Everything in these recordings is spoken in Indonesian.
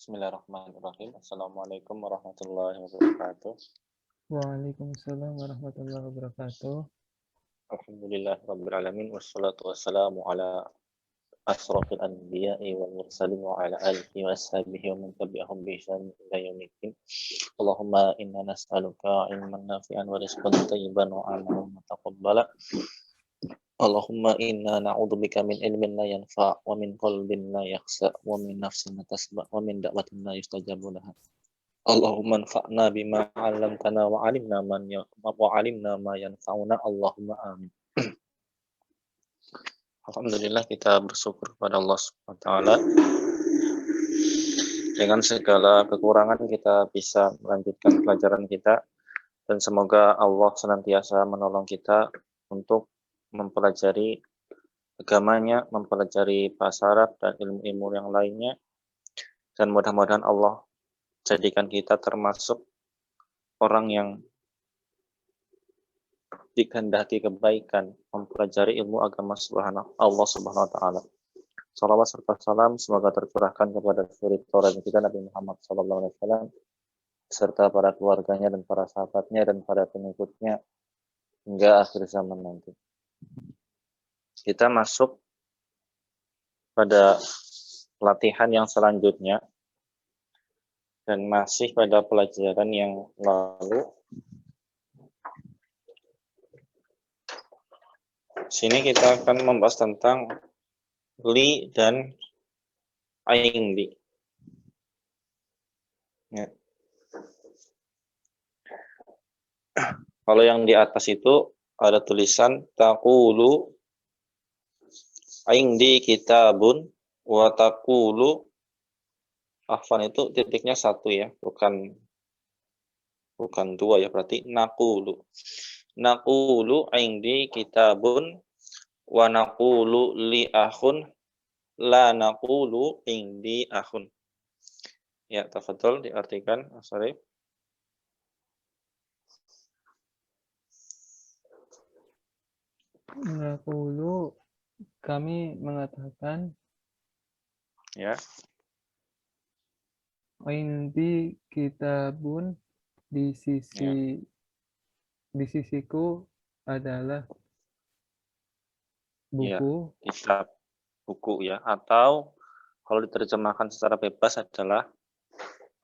Bismillahirrahmanirrahim. Assalamualaikum warahmatullahi wabarakatuh. Waalaikumsalam warahmatullahi wabarakatuh. Alhamdulillahirabbil alamin wassalatu wassalamu ala asrofil anbiya'i wal mursalin wa ala alihi wa ashabihi wa man tabi'ahum bi ihsan ila yaumiddin. Allahumma inna nas'aluka ilman nafi'an wa rizqan thayyiban wa amalan mutaqabbala. Allahumma inna na'udzubika min ilmin la yanfa' wa min qalbin la yakhsha wa min nafsin la tasba' wa min da'watin la yustajabu laha. Allahumma anfa'na bima 'allamtana wa 'alimna ma yanfa'una. Allahumma amin. Alhamdulillah, kita bersyukur kepada Allah Subhanahu wa taala. Dengan segala kekurangan kita bisa melanjutkan pelajaran kita, dan semoga Allah senantiasa menolong kita untuk mempelajari agamanya, mempelajari bahasa Arab dan ilmu-ilmu yang lainnya, dan mudah-mudahan Allah jadikan kita termasuk orang yang dikehendaki kebaikan, mempelajari ilmu agama Allah Subhanahu wa taala. Salawat serta salam semoga tercurahkan kepada suri teladan kita Nabi Muhammad SAW serta para keluarganya dan para sahabatnya dan para pengikutnya hingga akhir zaman nanti. Kita masuk pada latihan yang selanjutnya dan masih pada pelajaran yang lalu. Sini kita akan membahas tentang li dan aing di. Ya. Kalau yang di atas itu ada tulisan taqulu aing di kitabun wa taqulu, afwan itu titiknya satu ya, bukan dua ya, berarti naqulu aing di kitabun wa naqulu li akhun la naqulu indi akhun. Ya, tafadhol diartikan, Mas Arif. Naqulu, kami mengatakan, Ya. indi kitabun, di sisiku adalah buku. Ya, kitab, buku ya, atau kalau diterjemahkan secara bebas adalah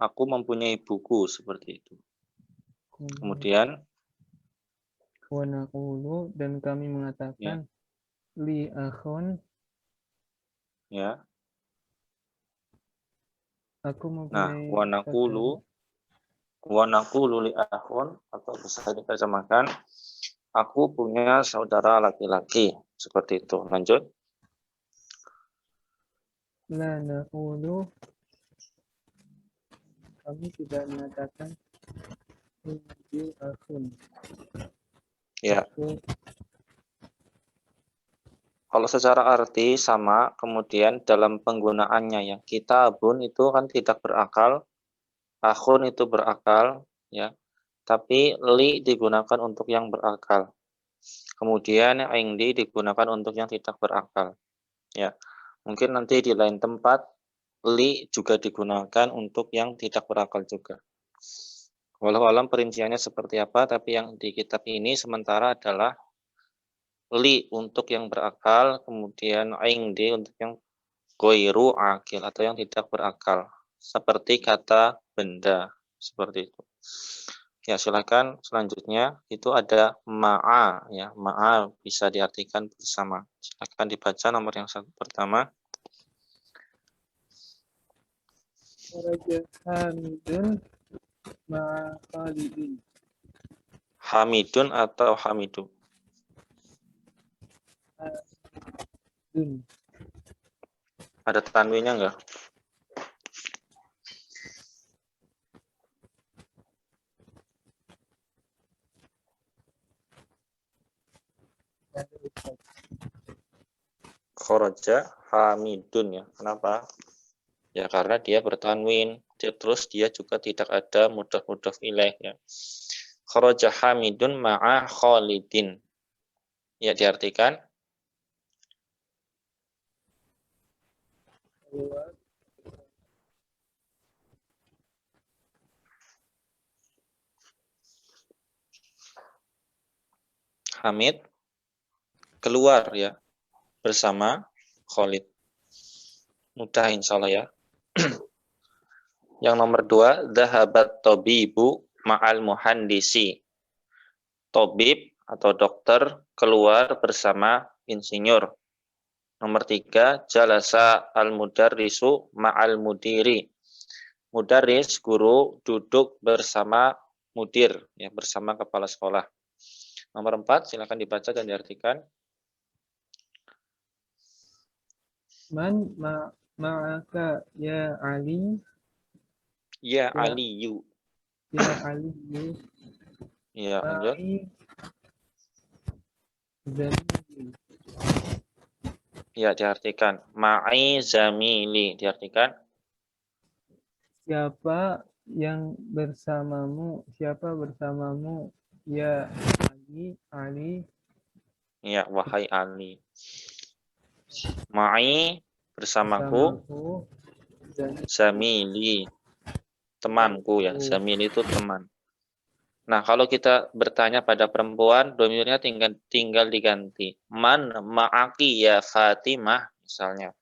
aku mempunyai buku, seperti itu. Kemudian Wa naqulu, dan kami mengatakan, li akhun, ya. aku Nah, mempunyai wa naqulu li akhun, atau bisa diterjemahkan aku punya saudara laki-laki, seperti itu. Lanjut. La naqulu, kami tidak mengatakan indi akhun. Ya. Aku, Kalau secara arti sama, kemudian dalam penggunaannya ya, kitabun itu kan tidak berakal, akhun itu berakal, ya. Tapi li digunakan untuk yang berakal. Kemudian indi digunakan untuk yang tidak berakal. Ya. Mungkin nanti di lain tempat li juga digunakan untuk yang tidak berakal juga. Walau alam perinciannya seperti apa, tapi yang di kitab ini sementara adalah li untuk yang berakal, kemudian indi untuk yang ghairu akil atau yang tidak berakal. Seperti kata benda, seperti itu. Ya, silakan selanjutnya itu ada ma'a ya. Ma'a bisa diartikan bersama. Silakan dibaca nomor yang pertama. Raja Hamidun ma'a Khalidin. Hamidun atau hamidu? Hamidun. Ada tanwinnya enggak? Kharaja hamidun ya. Kenapa? Ya karena dia bertanwin. Terus dia juga tidak ada mudhaf ilaih ya. Kharaja hamidun ma'a Khalidin. Ya, diartikan Hamid keluar ya bersama Khalid. Mudah insyaallah ya. Yang nomor 2, dhahabat tabibu ma'al muhandisi. Tabib atau dokter keluar bersama insinyur. Nomor 3, jalasa al-mudarrisu ma'al mudiri. Mudarris, guru, duduk bersama mudir, ya, bersama kepala sekolah. Nomor 4, silakan dibaca dan diartikan. Man ma'aka ya Ali. Ya Aliyu. Ya Ali. Ya, lanjut. Ma'i zamili. Ya, diartikan. Ma'i zamili, diartikan. Siapa yang bersamamu? Siapa bersamamu? Ya Ali. Ali. Ya, wahai Ali. Ma'i, bersamaku. Bersamaku. Zamili, temanku ya. Zamili itu teman. Nah, kalau kita bertanya pada perempuan, domirnya tinggal diganti. Man ma'aki ya Fatimah, misalnya.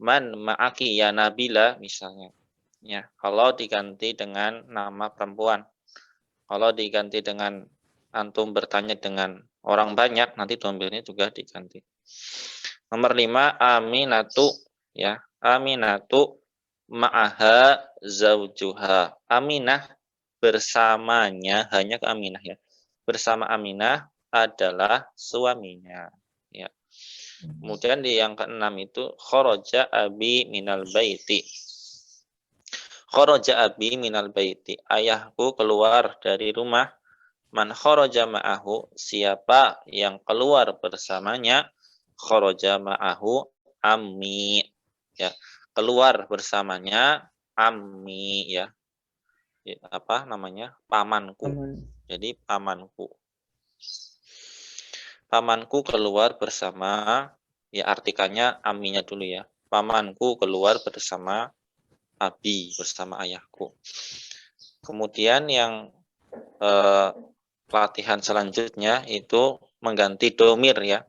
Man ma'aki ya Nabila, misalnya. Ya, kalau diganti dengan nama perempuan. Kalau diganti dengan antum bertanya dengan orang banyak, nanti domirnya juga diganti. Nomor 5, Aminatu, ya. Aminatu ma'aha zaujuha. Aminah bersamanya, hanya ke Aminah ya. Bersama Aminah adalah suaminya. Ya. Kemudian di yang keenam itu kharaja abi minal baiti. Kharaja abi minal baiti. Ayahku keluar dari rumah. Man kharaja ma'ahu, siapa yang keluar bersamanya, kharaja ma'ahu ammi. Ya. Keluar bersamanya ammi ya. Apa namanya? Pamanku. Jadi pamanku. Pamanku keluar bersama, ya artikannya aminya dulu ya. Pamanku keluar bersama abi, bersama ayahku. Kemudian yang latihan selanjutnya itu mengganti domir ya.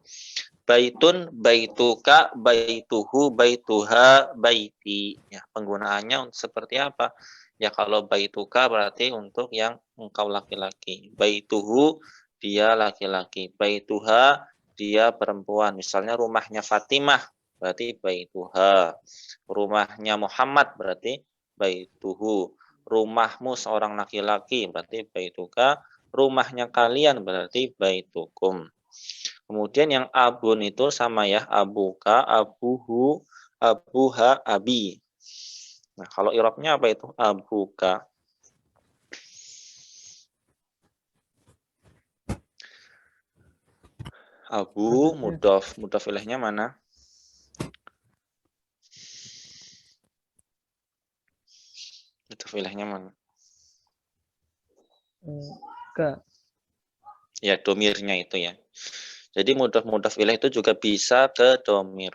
Baitun, baituka, baituhu, baituha, baiti. Ya, penggunaannya seperti apa? Ya kalau baituka berarti untuk yang engkau laki-laki. Baituhu, dia laki-laki. Baituha, dia perempuan. Misalnya rumahnya Fatimah, berarti baituha. Rumahnya Muhammad, berarti baituhu. Rumahmu seorang laki-laki, berarti baituka. Rumahnya kalian, berarti baitukum. Kemudian yang abun itu sama ya, abuka, abuhu, abuha, abi. Nah, kalau i'rabnya apa itu? Abuka. Abu, mudhaf ilaihnya mana? Mudhaf ilaihnya mana? Ka. Ya, domirnya itu ya. Jadi mudhaf ilaih itu juga bisa ke domir.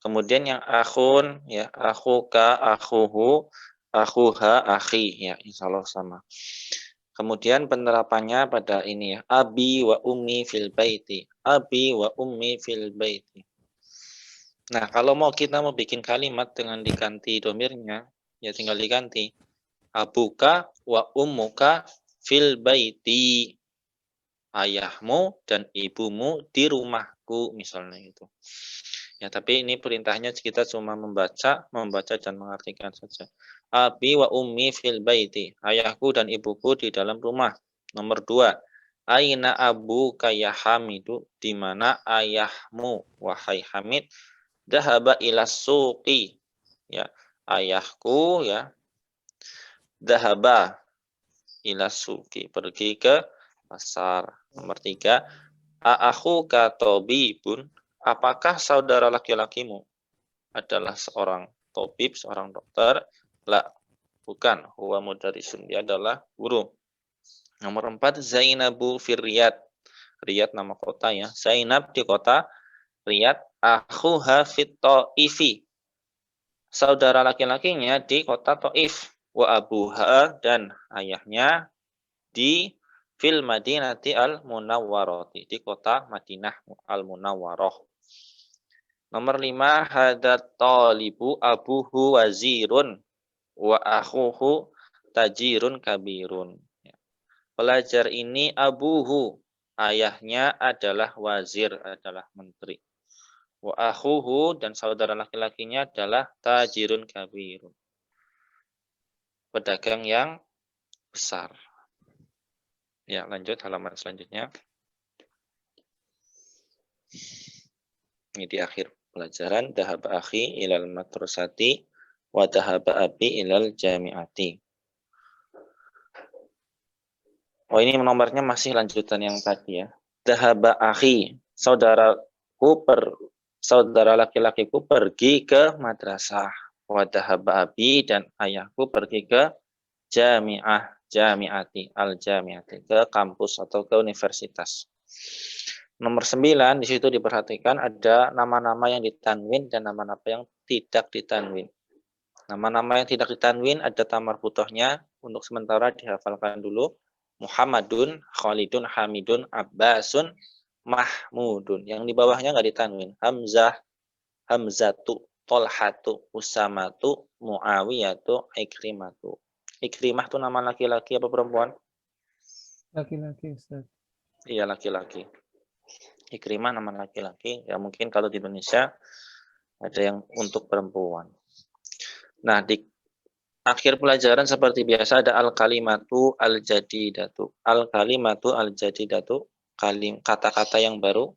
Kemudian yang akhun, ya, akhuka, akhuhu, akhuha, akhi, ya, insyaallah sama. Kemudian penerapannya pada ini ya, abi wa ummi fil baiti. Abi wa ummi fil baiti. Nah, kalau kita mau bikin kalimat dengan diganti domirnya, ya tinggal diganti. Abuka wa ummuka fil baiti. Ayahmu dan ibumu di rumahku, misalnya itu. Ya, tapi ini perintahnya kita cuma membaca dan mengartikan saja. Abi wa ummi fil baiti. Ayahku dan ibuku di dalam rumah. Nomor 2. Aina abu kaya Hamidu, di mana ayahmu wahai Hamid, dahaba ila suqi. Ya, ayahku ya dahaba ila suqi, pergi ke pasar. Nomor 3. A'akhuka tabibun, apakah saudara laki-lakimu adalah seorang tabib, seorang dokter? La, bukan. Huwa mudarrisun, dia adalah guru. Nomor 4, Zainabu fir Riyad. Riyad nama kota ya. Zainab di kota Riyad. Akhuha fit Ta'ifi. Saudara laki-lakinya di kota Taif. Wa abuha, dan ayahnya di fil madinati al-munawwarati, di kota Madinah al-Munawwarah. Nomor 5, hadat talibu abuhu wazirun wa akhuhu tajirun kabirun. Pelajar ini abuhu, ayahnya adalah wazir, adalah menteri. Wa akhuhu, dan saudara laki-lakinya adalah tajirun kabirun, pedagang yang besar. Ya, lanjut halaman selanjutnya. Ini di akhir pelajaran. Dhahaba akhi ilal madrasati wa dhahaba abi ilal jami'ati. Oh, ini nomornya masih lanjutan yang tadi ya. Dhahaba akhi, saudara laki-lakiku pergi ke madrasah. Wa dhahaba abi, dan ayahku pergi ke jami'ati, al-jami'ati, ke kampus atau ke universitas. Nomor 9, di situ diperhatikan ada nama-nama yang ditanwin dan nama-nama yang tidak ditanwin. Nama-nama yang tidak ditanwin ada tamar butohnya, untuk sementara dihafalkan dulu. Muhammadun, Khalidun, Hamidun, Abbasun, Mahmudun. Yang di bawahnya nggak ditanwin. Hamzah, Hamzatu, Tolhatu, Usamatu, Muawiyatu, Ikrimatu. Ikrimah itu nama laki-laki apa perempuan? Laki-laki, Ustaz. Iya, laki-laki. Ikrimah nama laki-laki. Ya mungkin kalau di Indonesia ada yang untuk perempuan. Nah, di akhir pelajaran seperti biasa ada al-kalimatu al-jadidatu. Al-kalimatu al-jadidatu, kata-kata yang baru.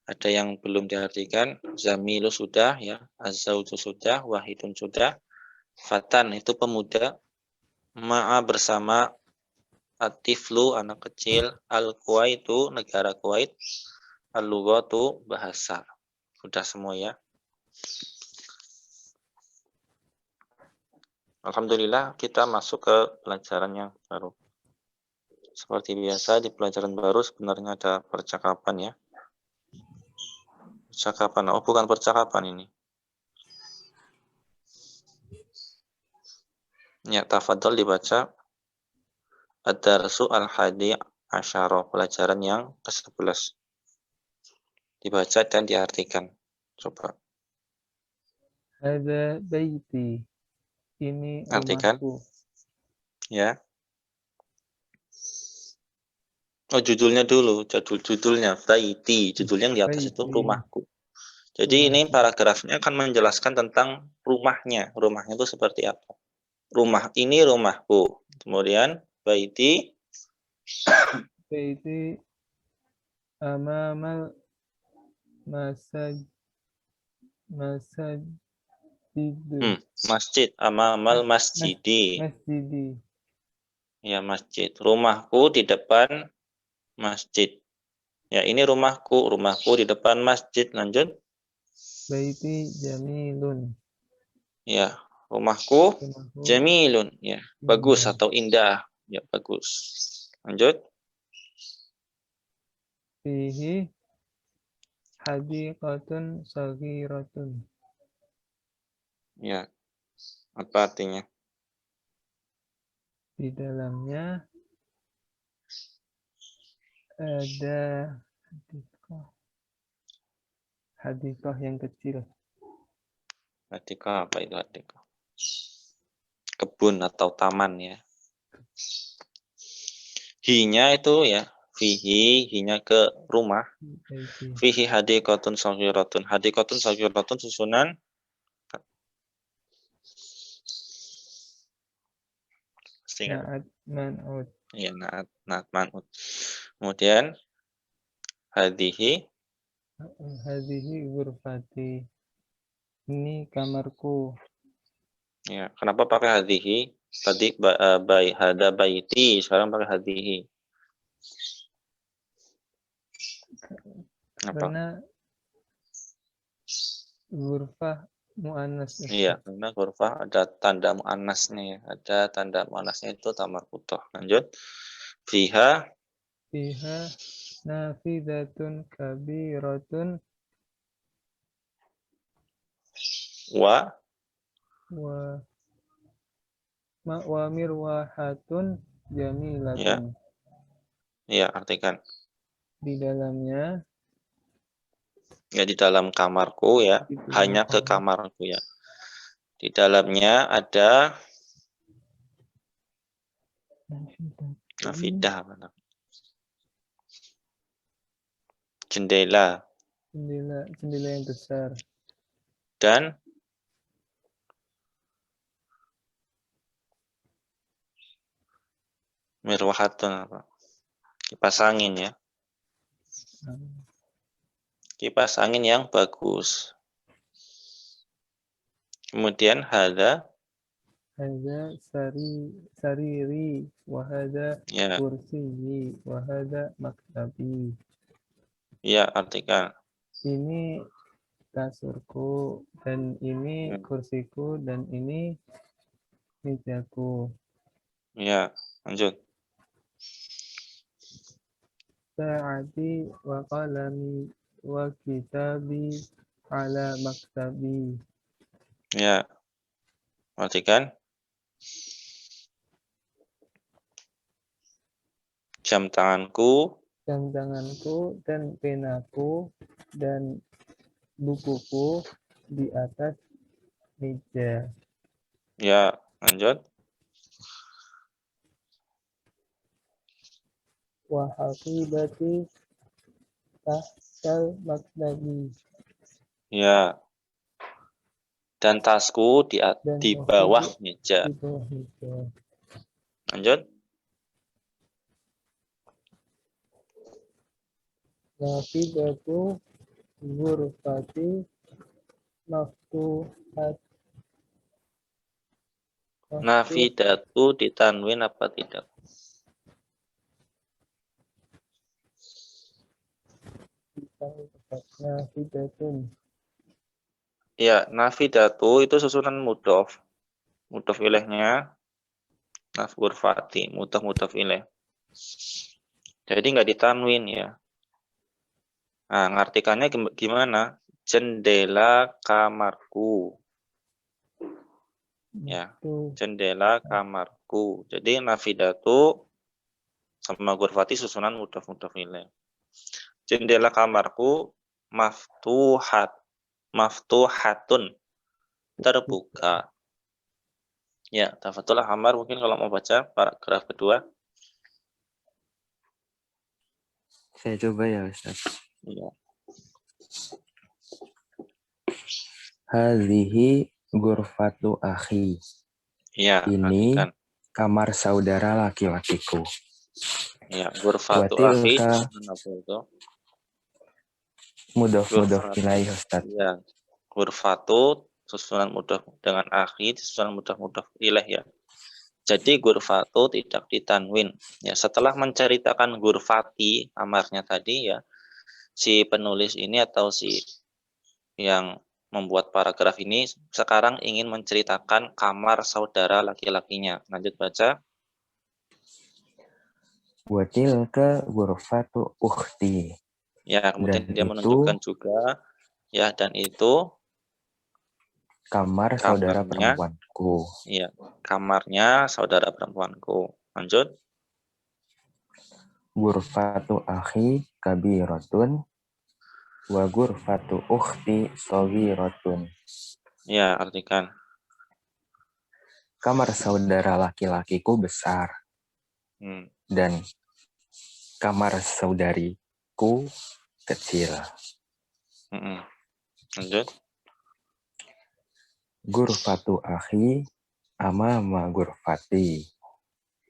Ada yang belum diartikan. Zamilu sudah ya, az-zawju sudah, wahidun sudah. Fatan itu pemuda. Ma'a bersama, atiflu anak kecil, al-Kuwaitu negara Kuwait, al-lughatu bahasa. Sudah semua ya. Alhamdulillah kita masuk ke pelajaran yang baru. Seperti biasa di pelajaran baru sebenarnya ada percakapan ya. Percakapan, oh bukan percakapan ini. Ya, tafadhol dibaca. Ad-darsu al-hadi asyara, pelajaran yang ke-11. Dibaca dan diartikan. Coba. Ada baiti. Ini Artikan. rumahku. Ya. Oh, judulnya dulu, judulnya baiti, judul yang di atas itu Baiti. rumahku. Jadi ini paragrafnya akan menjelaskan tentang rumahnya. Rumahnya itu seperti apa? Rumah ini rumahku. Kemudian baiti. Baiti amamal masjid. Masjid amamal masjidi. Masjidi. Ya, masjid. Rumahku di depan masjid. Ya, ini rumahku. Rumahku di depan masjid. Lanjut. Baiti jamilun. Ya, rumahku jamilun. Ya, bagus atau indah. Ya, bagus. Lanjut. Fihi hadiqatun saghiratun. Ya, apa artinya? Di dalamnya ada hadiqah yang kecil. Hadiqah, apa itu hadiqah? Kebun atau taman ya. Hinya itu ya, fihi, hinya ke rumah. Fihi hadiqatun saghiratun. Hadiqatun saghiratun susunan Naat man'ud. Ya, naat man'ud. Kemudian hadhihi ghurfati. Ini kamarku. Ya, kenapa pakai hadhihi? Tadi hada baiti, sekarang pakai hadhihi. Karena ghurfah muannas. Iya, karena ghurfah ada tanda muannasnya ya. Ada tanda muannasnya itu tamar putoh. Lanjut. Fiha nafidatun kabiratun wa mirwahatun jamilatun. Ya, artikan. Di dalamnya. Ya, di dalam kamarku ya. Di dalam Hanya ke kamarku ya. Di dalamnya ada nafidah. Jendela. Jendela yang besar. Dan mirwahatun apa? Kipas angin ya. Kipas angin yang bagus. Kemudian hada sariri wahada ya. kursiyi wahada maktabi. Ya, artikan. Ini kasurku dan ini kursiku dan ini mejaku. Ya, lanjut. Sa'ati wa qalami wa kitabi ala maktabi. Ya, artikan. Jam tanganku Dan penaku dan bukuku di atas meja. Ya, lanjut. Wa haqibati tahtal maktabi. Ya. Dan tasku di bawah meja. Di bawah meja. Lanjut. Nafidatu ghurfati maftuhat. Nafidatu ditanwin apa tidak? Nafidatun. Ya, nafidatu itu susunan mudhof. Mudhof ilaihnya naf ghurfati, mudhof ilaih. Jadi nggak ditanwin ya. Nah, ngartikannya gimana? Jendela kamarku. Ya, jendela kamarku. Jadi nafidatu sama ghurfati susunan mudhof ilaih. Jendela kamarku maftuhatun, terbuka. Ya, Tafatul Hamar mungkin kalau mau baca paragraf kedua. Saya coba ya, Ustaz. Ya. Hadhihi ghurfatu akhi. Ya, Ini artikan. kamar saudara laki-lakiku. Ya, ghurfatu akhi apa itu? Mudhof ilaih, Ustaz. Ya. Ghurfatu susunan mudhof dengan akhi, susunan mudhof ilaih ya. Jadi ghurfatu tidak ditanwin. Ya, setelah menceritakan ghurfati kamarnya tadi ya, si penulis ini atau si yang membuat paragraf ini sekarang ingin menceritakan kamar saudara laki-lakinya. Lanjut baca. Wa tilka ghurfatu ukhti. Ya, kemudian Dan dia menunjukkan juga ya, dan itu kamar saudara perempuanku. Iya, kamarnya saudara perempuanku. Lanjut. Ghurfatu akhi kabiratun wa ghurfatu ukhti saghiratun. Ya, artikan. Kamar saudara laki-lakiku besar. Dan kamar saudariku kecil. Lanjut. Ghurfatu akhi amama ghurfati.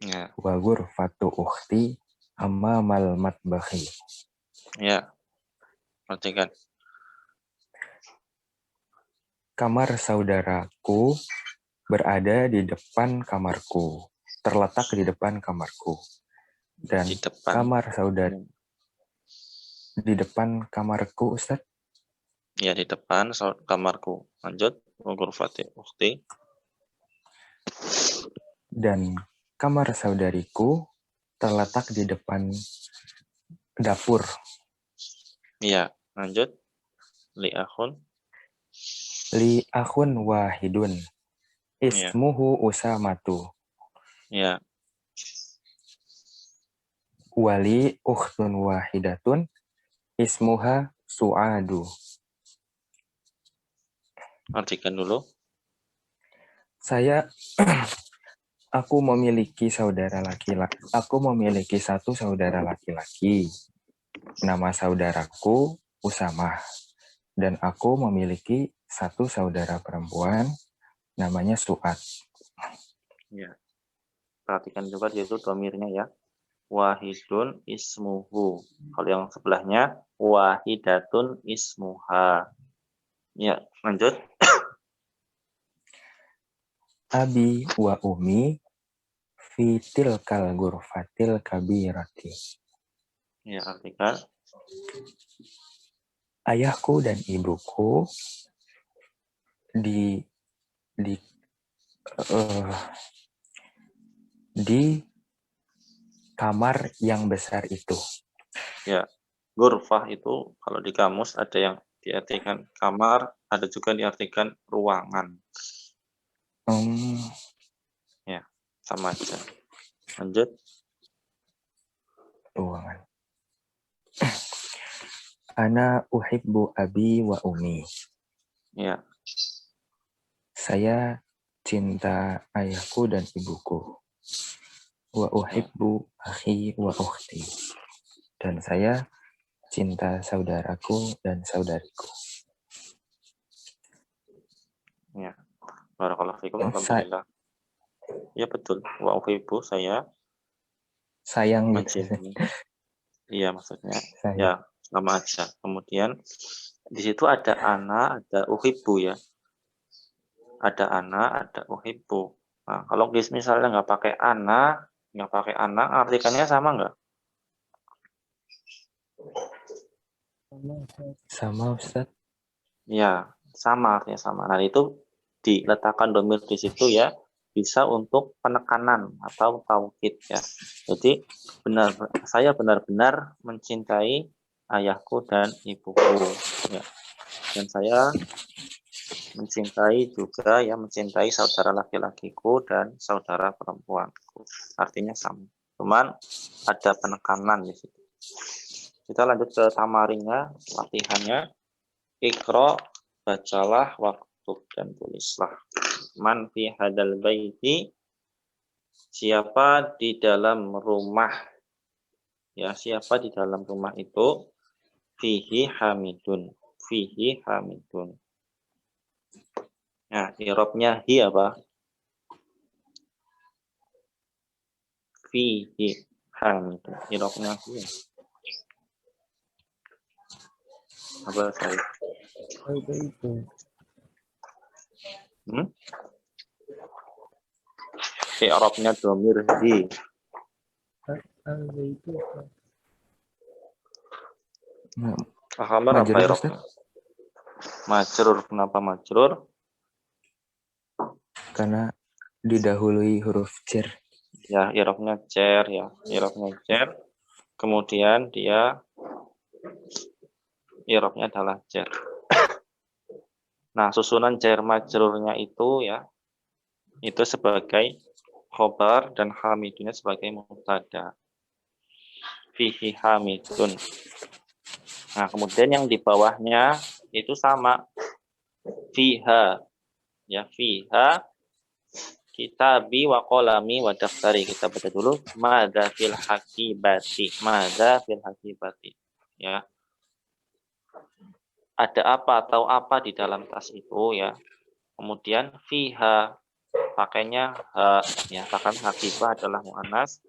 Ya. Wa ghurfatu ukhti amamal matbakhi. Ya. Artikan. Kamar saudaraku berada di depan kamarku. Terletak di depan kamarku. Dan kamar saudara di depan kamarku, Ustaz? Ya, di depan kamarku. Lanjut. Ghurfati ukhti. Dan kamar saudariku terletak di depan dapur. Ya, lanjut. Li akhun wahidun. Ismuhu Usamatu. Ya. Wali ukhtun wahidatun ismuha Su'adu. Artikan dulu. Aku memiliki satu saudara laki-laki. Nama saudaraku Usamah. Dan aku memiliki satu saudara perempuan namanya Su'ad. Ya. Perhatikan juga di situ domirnya ya. Wahidun ismuhu. Kalau yang sebelahnya wahidatun ismuha. Ya, lanjut. Abi wa umi fi tilkal ghurfatil kabirati. Ya, artikan. Ayahku dan ibuku di kamar yang besar itu. Ya, ghurfah itu kalau di kamus ada yang diartikan kamar, ada juga diartikan ruangan. Ya, sama aja. Lanjut. Ruangan. Ana uhibbu abi wa umi. Ya. Saya cinta ayahku dan ibuku. Wa uhibbu akhi wa ukhti. Dan saya cinta saudaraku dan saudariku. Ya. Barakallahu fikum. Alhamdulillah. Ya betul. Wa uhibbu, saya sayang gitu. mencintai. Iya, maksudnya. Sayang. Ya, sama aja. Kemudian di situ ada ana, ada uhibbu ya. Ada ana, ada uhibbu. Nah, kalau misalnya nggak pakai ana, artikannya sama nggak? Sama Ustaz. Ya, sama, artinya sama. Nah, itu diletakkan domir di situ ya, bisa untuk penekanan atau taukid ya. Jadi saya benar-benar mencintai ayahku dan ibuku ya. Dan saya mencintai juga ya, mencintai saudara laki-lakiku dan saudara perempuanku. Artinya sama. Cuman ada penekanan di situ. Kita lanjut ke tamarinya, latihannya. Iqra, bacalah, waktub, dan tulislah. Man fi hadal baiti, siapa di dalam rumah. Ya, siapa di dalam rumah itu? Fihi hamidun. Fihi hamidun. Nah, i'rabnya hi apa? Fihi hamidun. I'rabnya hi. Apa saya? Al-Baitu. I'rabnya dhamir hi. Al-Baitu. Khamar apa Majrur, i'rabnya? Majrur. Kenapa majrur? Karena didahului huruf jar. Ya, i'rabnya jar ya. I'rabnya jar. Kemudian dia i'rabnya adalah jar. Nah, susunan jar majrurnya itu ya, itu sebagai khobar dan hamidunnya sebagai mubtada. Fihi hamidun. Nah, kemudian yang di bawahnya itu sama. Fiha. Ya, fiha kitabi wa qalami wa daftari. Kita baca dulu. Madza fil hakibati. Madza fil hakibati. Ya. Ada apa atau apa di dalam tas itu ya. Kemudian fiha, pakainya ha ya, bahkan hakibah adalah muannas.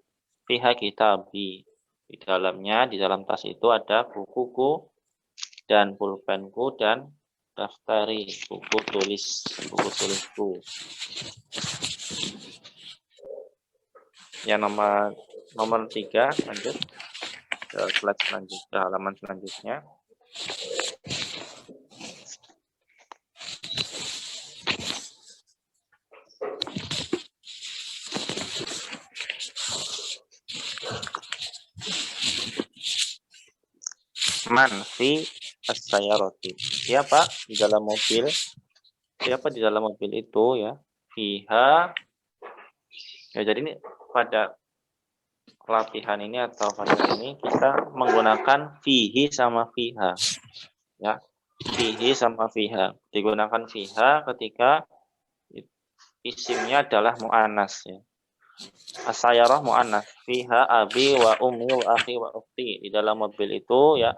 Fiha kitabi. Di dalamnya, di dalam tas itu ada bukuku dan pulpenku dan daftari, buku tulisku. Yang nomor 3, lanjut ke slide selanjutnya, halaman selanjutnya. Man fi as-sayyarati. Siapa di dalam mobil? Siapa di dalam mobil itu ya? Fiha. Ya, jadi ini pada kelapihan ini atau fa'il ini kita menggunakan fihi sama fiha. Ya, fihi sama fiha. Digunakan fiha ketika isimnya adalah mu'annas ya. As-sayyarah mu'annas. Fiha abi wa ummi wa akhi wa ukhti. Di dalam mobil itu ya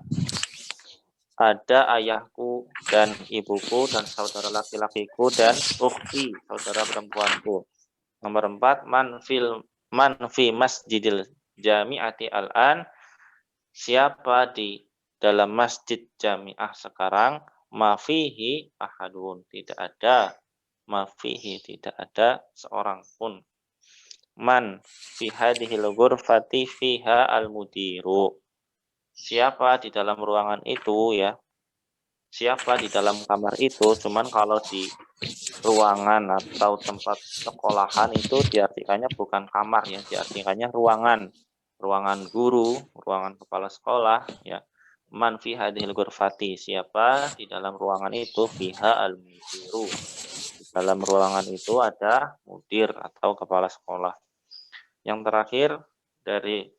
ada ayahku dan ibuku dan saudara laki-lakiku dan ukhti, saudara perempuanku. Nomor 4, man fi masjidil jami'ati al-an. Siapa di dalam masjid jami'ah sekarang? Ma fihi ahadun. Tidak ada. Ma fihi, tidak ada seorang pun. Man fi hadhil ghurfati fiha al-mudiru. Siapa di dalam ruangan itu ya? Siapa di dalam kamar itu? Cuman kalau di ruangan atau tempat sekolahan itu diartikannya bukan kamar ya, diartikannya ruangan. Ruangan guru, ruangan kepala sekolah ya. Man fi hadhil ghurfati. Siapa di dalam ruangan itu? Fiha al-mudiru. Di dalam ruangan itu ada mudir atau kepala sekolah. Yang terakhir dari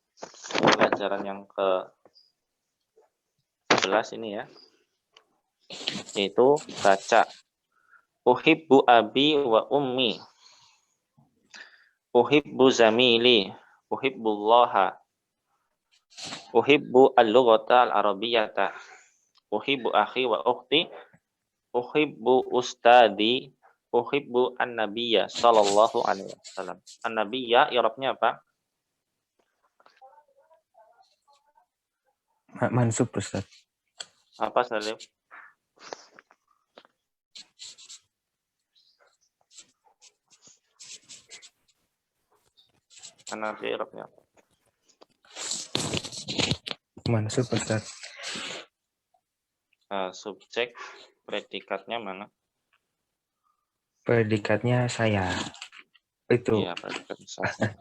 pelajaran yang ke-11 ini ya, yaitu baca. Uhibbu abi wa ummi. Uhibbu zamili. Uhibbullaha. Uhibbu al-lughata al-arabiyyata. Uhibbu akhi wa ukhti. Uhibbu ustadi. Uhibbu an-nabiyya sallallahu alaihi wasallam. An-nabiyya i'rabnya apa? Mansub Ustaz. Apa Salim? An-nabiyya i'rabnya apa? Mansub Ustaz. Subjek, predikatnya mana? Predikatnya saya. Itu. Iya, predikatnya saya.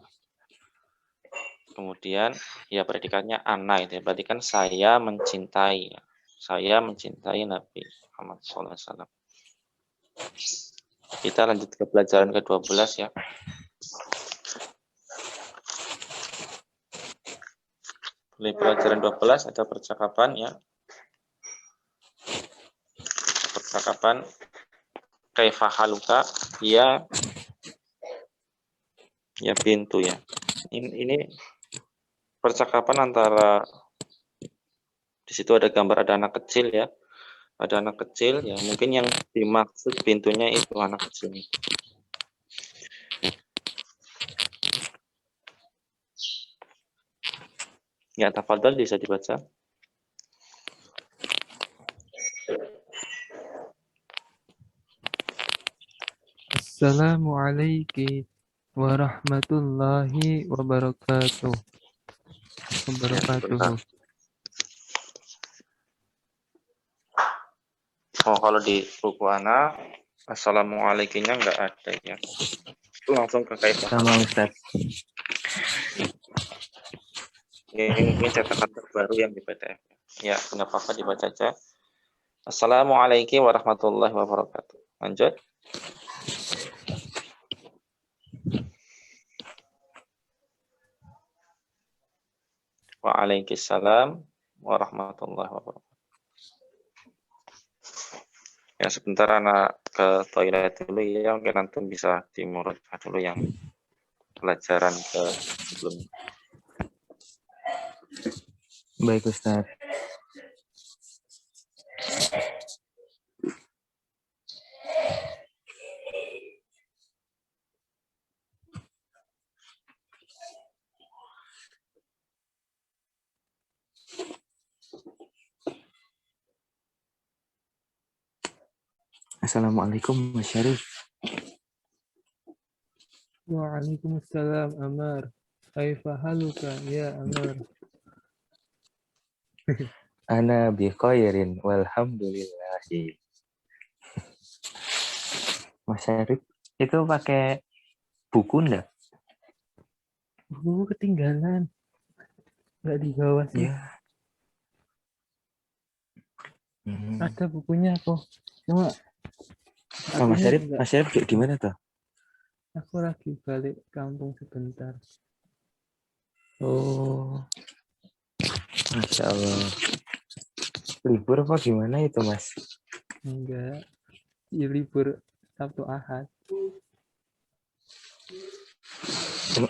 Kemudian ya predikatnya ana itu ya. Berarti kan saya mencintai ya. Saya mencintai Nabi Muhammad SAW. Kita lanjut ke pelajaran ke-12 ya. Di pelajaran 12 ada percakapan ya. Percakapan kaifa haluka ya pintu ya. Ini percakapan antara, di situ ada gambar ada anak kecil ya. Ada anak kecil ya, mungkin yang dimaksud pintunya itu anak kecil. Ya, tafadhol bisa dibaca. Assalamualaikum warahmatullahi wabarakatuh. Ya, oh, kalau di buku Ana, assalamualaikumnya enggak ada ya. Itu langsung ke kaifa. Sama Ustaz. Ini mungkin cetakan terbaru yang di PDF. Ya, nggak apa-apa dibaca aja. Assalamualaikum warahmatullahi wabarakatuh. Lanjut. Waalaikumsalam warahmatullahi wabarakatuh. Ya, sebentar anak ke toilet dulu ya, mungkin nanti bisa dimurutkan dulu yang pelajaran ke sebelumnya. Baik Ustaz. Assalamualaikum Mas Syarif. Waalaikumsalam Amar. Kaifa haluka ya Amar? Ana bi khairin walhamdulillahi. Mas Syarif itu pakai buku enggak? Buku ketinggalan. Enggak dibawa sih. Ya. Ada bukunya kok. Cuma Mas Syarif di mana tuh? Aku lagi balik kampung sebentar. Oh, Masya Allah. Libur apa gimana itu, Mas? Enggak. Ya, libur Sabtu Ahad.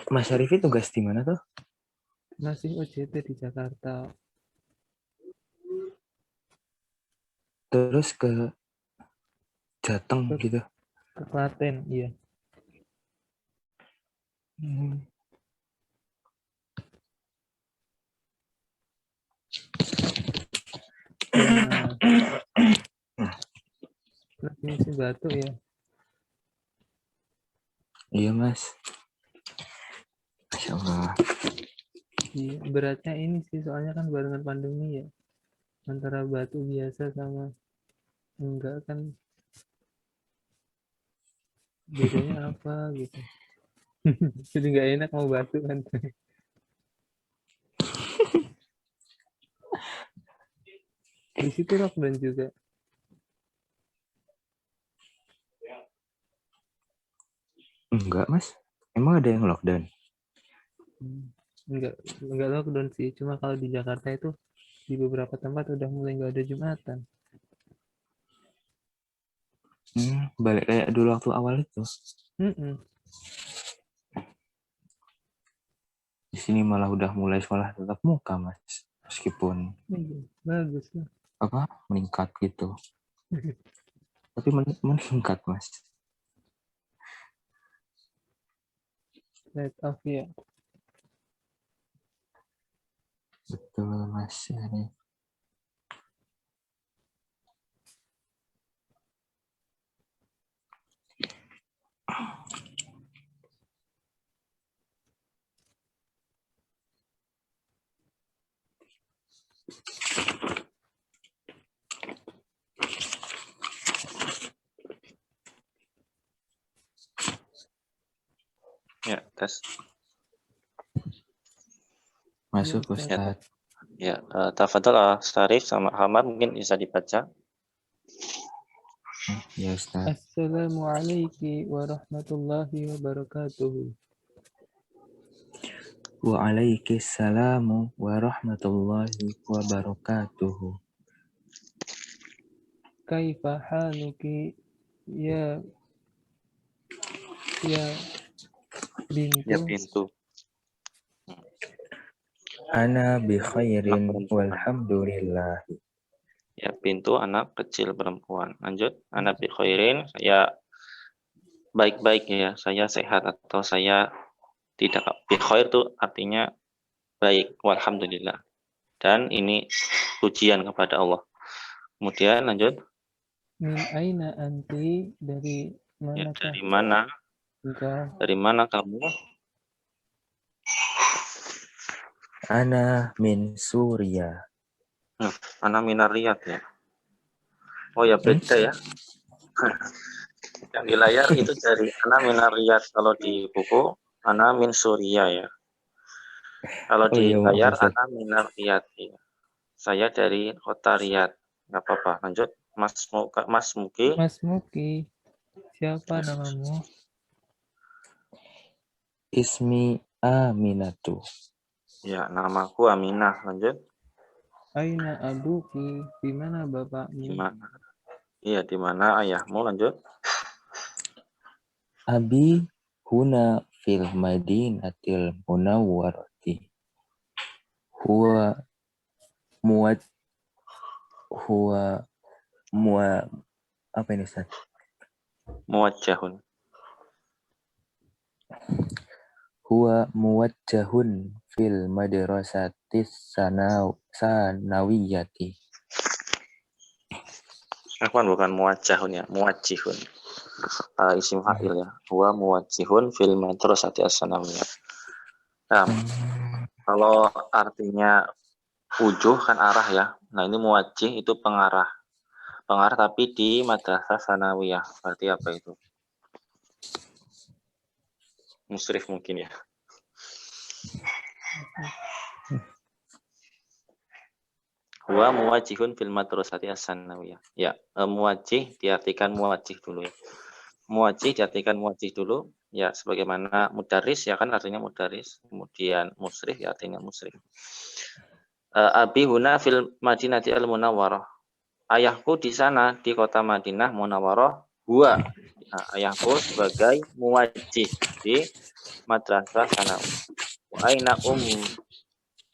Mas Arifi tugas di mana tuh? Masih OJT di Jakarta. Terus ke Jateng Ke, gitu. ke Klaten, iya. Hmm. Ya, lagi musim batuk ya. Iya, Mas. Masya Allah. Iya, beratnya ini sih, soalnya kan barengan pandemi ya. Antara batuk biasa sama enggak kan, bedanya apa gitu. Jadi nggak enak mau batuk kan. Di situ lockdown juga. Enggak, Mas. Emang ada yang lockdown? Enggak lockdown sih, cuma kalau di Jakarta itu di beberapa tempat udah mulai nggak ada Jumatan. Balik kayak dulu waktu awal itu. Mm-mm. Di sini malah udah mulai sekolah tatap muka, Mas. Meskipun Iya, bagus lah. apa meningkat gitu. Tapi meningkat, Mas. Light off ya. Betul, Mas. Ini. Ya, tes. Masuk, Iya, Ustaz. Ustaz. Ya, tafadhol Syarif sama Ahmad mungkin bisa dibaca. Ya, Ustaz. Assalamualaikum warahmatullahi wabarakatuh. Waalaikumsalam warahmatullahi wabarakatuh. Kaifa haluki ya Ya, bintu? pintu. Ana bi khairin Anak perempuan. walhamdulillah. Ya, pintu anak kecil perempuan. Lanjut. Anak bi khairin, saya baik-baik ya. Saya sehat atau saya tidak. Bi khair itu artinya baik. Walhamdulillah. Dan ini pujian kepada Allah. Kemudian lanjut. Min aina anti, dari Ya, manakah dari mana? engkau? Dari mana kamu? Ana min Suriah. Ana minar Riyadh ya. Oh ya, beda ya. Yang di layar itu dari Ana minar Riyadh. Kalau di buku Ana min Suriah ya. Kalau Oh di iya, maaf, layar Ustaz. Ana minar Riyadh ya. Saya dari kota Riyadh. Nggak apa-apa. Lanjut. Mas Muki. Mas Muki, siapa namamu? Ismi Aminatu. Ya, namaku Aminah. Lanjut. Aina abuki, di mana Di bapakmu? mana? Iya, di mana ayahmu? Lanjut. Abi huna fil madinatil munawwarati. Huwa muwad huwa muwa apa ini, Ustaz? Muwajjahun. Huwa muwajjahun fil madrasatis sanawiyati. Bukan muwajjahun ya, muwajjihun. Isim fa'il ya. Huwa muwajjihun fil madrasati as-sanawiyah. Nah, kalau artinya wujuh kan arah ya. Nah, ini muwajjih itu pengarah. Pengarah tapi di madrasah sanawiyah. Berarti apa itu? Musrif mungkin ya. Huwa muwajjihun fil madrasati as-sanawiyah. Ya, muwajjih diartikan muwajjih dulu ya. Muwajjih diartikan muwajjih dulu. Ya, sebagaimana mudaris ya kan artinya mudaris. Kemudian musrif ya artinya musrif. Abi huna fil Madinati al-Munawwarah. Ayahku di sana di kota Madinah Munawwarah huwa. Nah, ayahku sebagai muwajjih di madrasah sanawi. Wa aina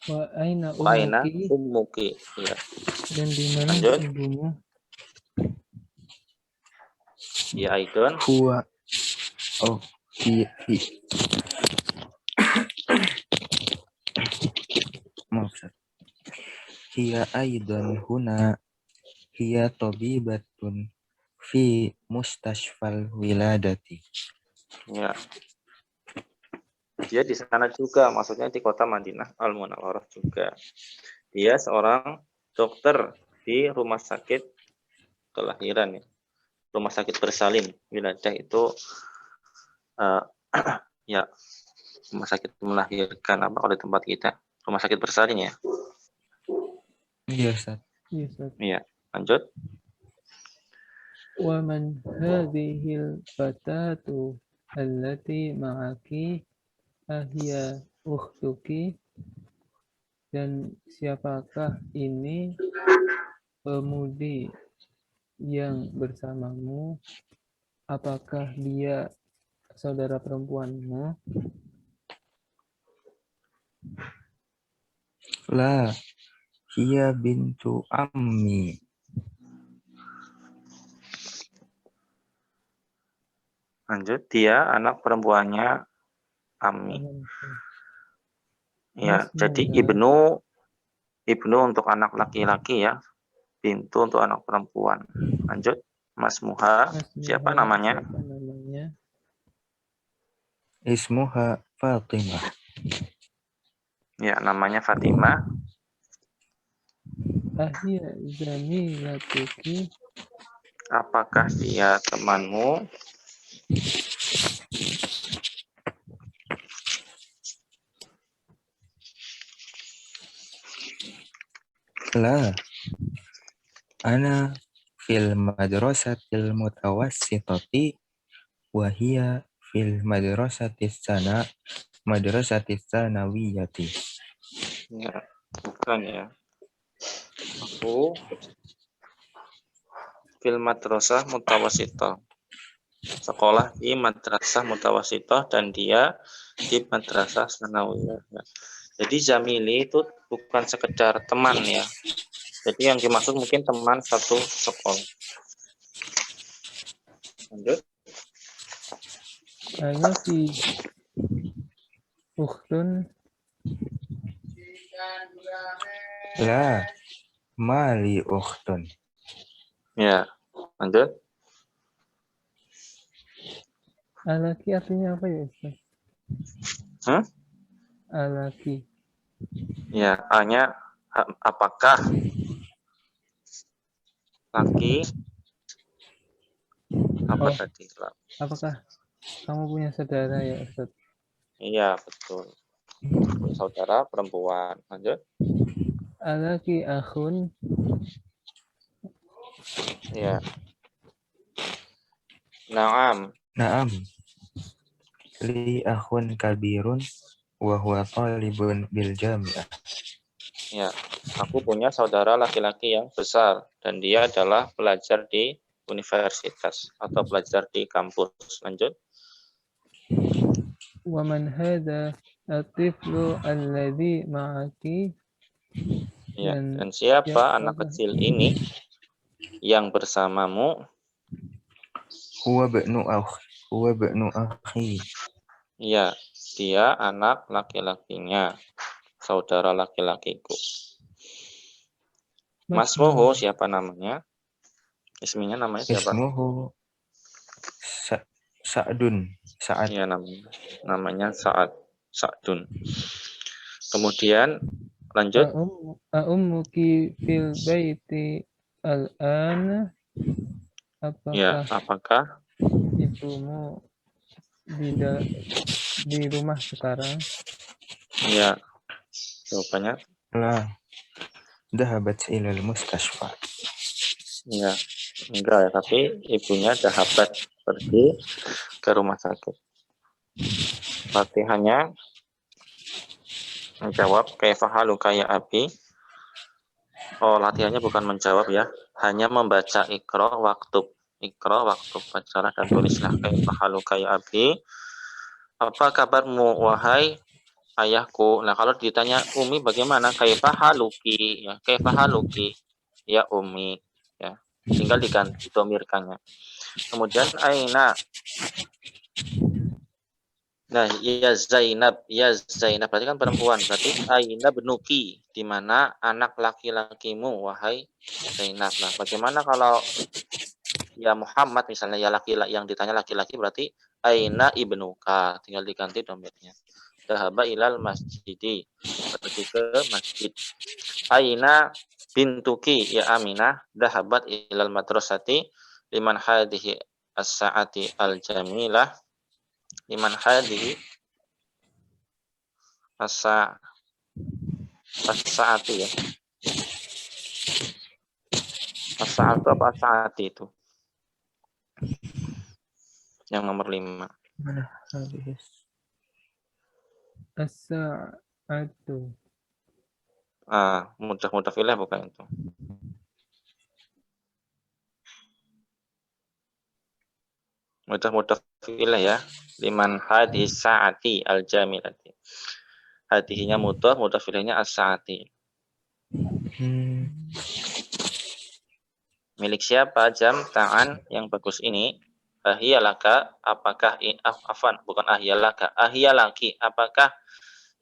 Wa aina wa aina ummuki, ummuki. Ya, dan di mana lanjut. ibumu? Ya Aidon. Huwa. Oh, hi. Maaf, Ustaz. Hiya aidan huna. Hiya tabibatun fi mustashfal wiladati. Ya. Dia di sana juga, maksudnya di kota Madinah Al-Munawwarah juga. Dia seorang dokter di rumah sakit kelahiran ya. Rumah sakit bersalin. Wiladah itu ya rumah sakit melahirkan apa kalau di tempat kita. Rumah sakit bersalin ya. Iya, Ustaz. Iya, Ustaz. Iya, lanjut. Wa man hadhil fatatu allati ma'aki ahiya ukhtuki, dan siapakah ini pemudi yang bersamamu? Apakah dia saudara perempuanmu? La, hiya bintu ammi. Lanjut, dia anak perempuannya Ami. Ya, jadi ibnu untuk anak laki-laki ya, bintu untuk anak perempuan. Lanjut, Mas Muha, siapa namanya? Siapa namanya? Ismuha Fatimah. Ya, namanya Fatimah. Ahiya zamilatuki, Apakah dia temanmu? La, ana fil madrasatil mutawassitati wa hiya fil madrasatis sanawiyati. Ya, bukan ya. Aku fil madrasah mutawassithah. Sekolah di madrasah mutawassithah dan dia di madrasah sanawiyah. Jadi zamili itu bukan sekedar teman ya. Jadi yang dimaksud mungkin teman satu sekolah. Lanjut. alaki ukhtun, La, mali ukhtun. Ya, lanjut. alaki artinya apa ya, Ustaz? Alaki. Ya, hanya apakah laki apa Oh, tadi? apakah kamu punya saudara ya, Ustaz? Iya, betul. Saudara perempuan. Lanjut. Alaki akhun, Ya. Naam. Naam. Li akhun kabirun wa huwa talibun bil jami'ah. Ya, aku punya saudara laki-laki yang besar dan dia adalah pelajar di universitas atau pelajar di kampus. Lanjut. wa man hadha atiflu alladhi ma'aki, Ya, dan dan siapa anak siapakah kecil ini yang bersamamu? Huwa ba'nu akhi. Ya, dia anak laki-lakinya, saudara laki-lakiku. Masmuhu siapa namanya? Isminya namanya siapa? Ismuhu Sa'dun. Sa'ad. Ya, namanya Sa'dun. Kemudian lanjut. Ummuki fil baiti al-an, Ya, apakah apakah? ibumu di rumah sekarang? Ya, jawabannya. La, dahabat ilal mustashfa. Ya, enggak ya, tapi ibunya dahabat pergi ke rumah sakit. Latihannya menjawab kaifa haluka ya abi. Oh, latihannya bukan menjawab ya, hanya membaca ikra waktub. Ikra waktub, bacalah dan tulislah kaifa haluka ya abi. Apa kabarmu wahai ayahku? Nah, kalau ditanya Umi bagaimana? Kaifa haluki ya, kaifa haluki ya Umi ya. Tinggal diganti domirkannya. Kemudian aina. Nah, ya Zainab berarti kan perempuan. Berarti aina benuki, di mana anak laki-lakimu wahai Zainab. Nah, bagaimana kalau ya Muhammad misalnya ya laki-laki, yang ditanya laki-laki berarti aina ibnuka, tinggal diganti domirnya. Dhahaba ilal masjidi, pergi ke masjid. Aina bintuki ya Aminah, dhahabat ilal madrasati liman hadhihi as-saati al-jamilah. Liman hadhihi as-saati ya. As-saatu apa as-saati itu? Yang nomor 5. Mana habis? As-sa'atu. Mudah filah bukan itu. Mudah filah ya. Liman hadhihi saati al-jamilati. Hadhihinya mudah filahnya as-saati. Milik siapa jam tangan yang bagus ini? Ahiyalaka, apakah bukan ahiyalaka, ahiyalaki, apakah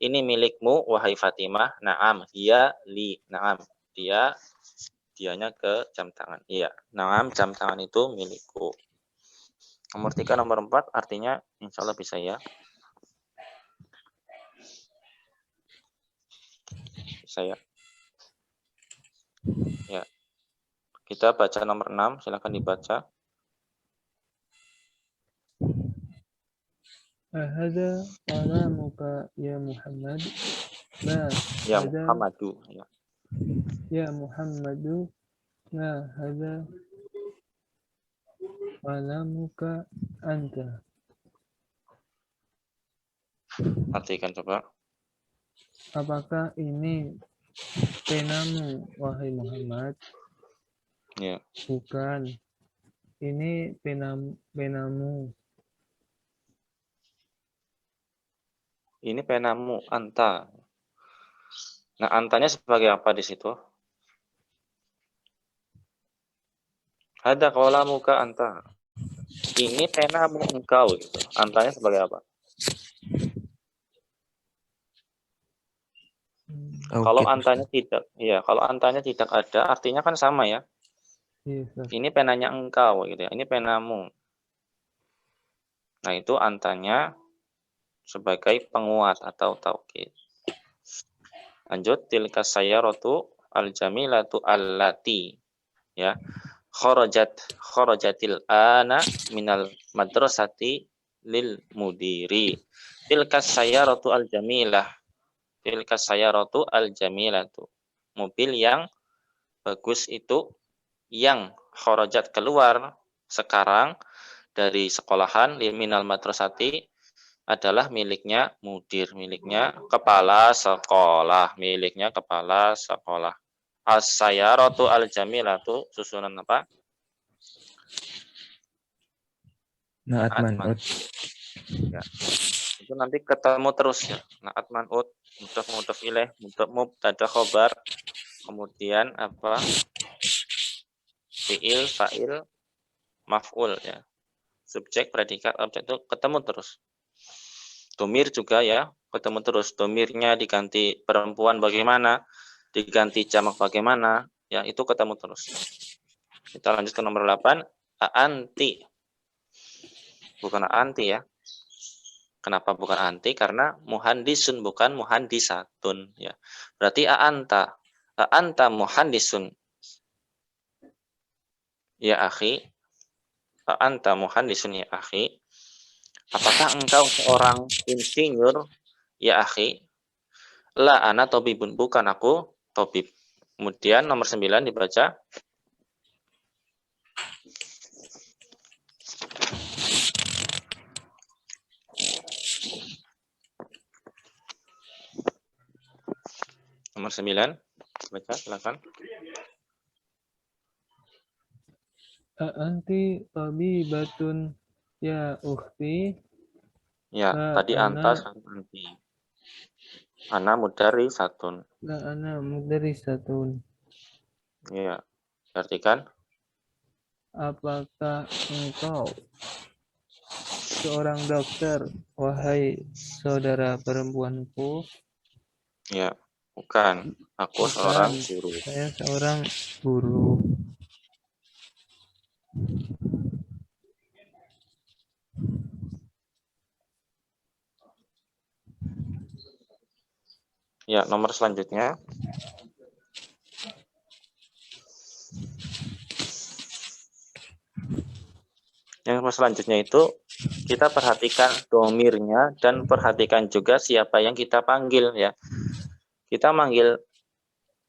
ini milikmu wahai Fatimah? Naam, hiya li. Naam, dianya ke jam tangan. Iya, naam, jam tangan itu milikku. Nomor 3, nomor 4 artinya insya Allah bisa ya. Bisa ya. Ya. Kita baca nomor 6, silakan dibaca. Ahada qalamuka ya Muhammad. Ma Ya hada Muhammadu. Ya. ya Muhammadu. Ma hada qalamuka anta. Artikan coba. Apakah ini penamu wahai Muhammad? Ya. Bukan. Ini penamu. Ini penamu anta. Nah, antanya sebagai apa di situ? Ada qalamuka anta. Ini penamu engkau gitu. Antanya sebagai apa? Kalau antanya tidak, ya, kalau antanya tidak ada, artinya kan sama ya. Yes, Ini penanya engkau gitu ya. Ini penamu. Nah, itu antanya sebagai penguat atau taukid. Lanjut, tilka sayyaratu al-jamilatu allati ya. Kharajatil ana minal madrasati lil mudiri. Tilka sayyaratu al-jamilah. Tilka sayyaratu al-jamilatu. Mobil yang bagus itu yang kharajat keluar sekarang dari sekolahan minal madrasati adalah miliknya mudir, miliknya kepala sekolah, miliknya kepala sekolah. As-sayyaratu al-jamilatu susunan apa? Naat man'ut. Ya. Itu nanti ketemu terus ya. Naat man'ut, mudhaf ilaih, mubtada khobar, kemudian apa? Fi'il, fa'il, maf'ul ya. Subjek, predikat, objek itu ketemu terus. Domir juga ya, ketemu terus. Domirnya diganti perempuan bagaimana, diganti jamak bagaimana, ya itu ketemu terus. Kita lanjut ke nomor 8. Anti. Bukan anti ya. Kenapa bukan anti? Karena muhandisun bukan muhandisatun ya. Berarti anta muhandisun. Ya akhi. Anta muhandisun ya akhi. Apakah engkau seorang insinyur ya akhi? La ana tobibun, bukan aku tobib. Kemudian nomor 9 dibaca. Nomor 9. Baca, silakan. Anti tabibatun ya ukhti. Ya, tadi anta sama anti. Ana mudarrisatun. La ana mudarrisatun. Ya, artikan. Apakah engkau seorang dokter, wahai saudara perempuanku? Ya, bukan. Aku Bukan, seorang guru. saya seorang guru. Ya, nomor selanjutnya. Yang selanjutnya itu kita perhatikan domirnya dan perhatikan juga siapa yang kita panggil ya. Kita manggil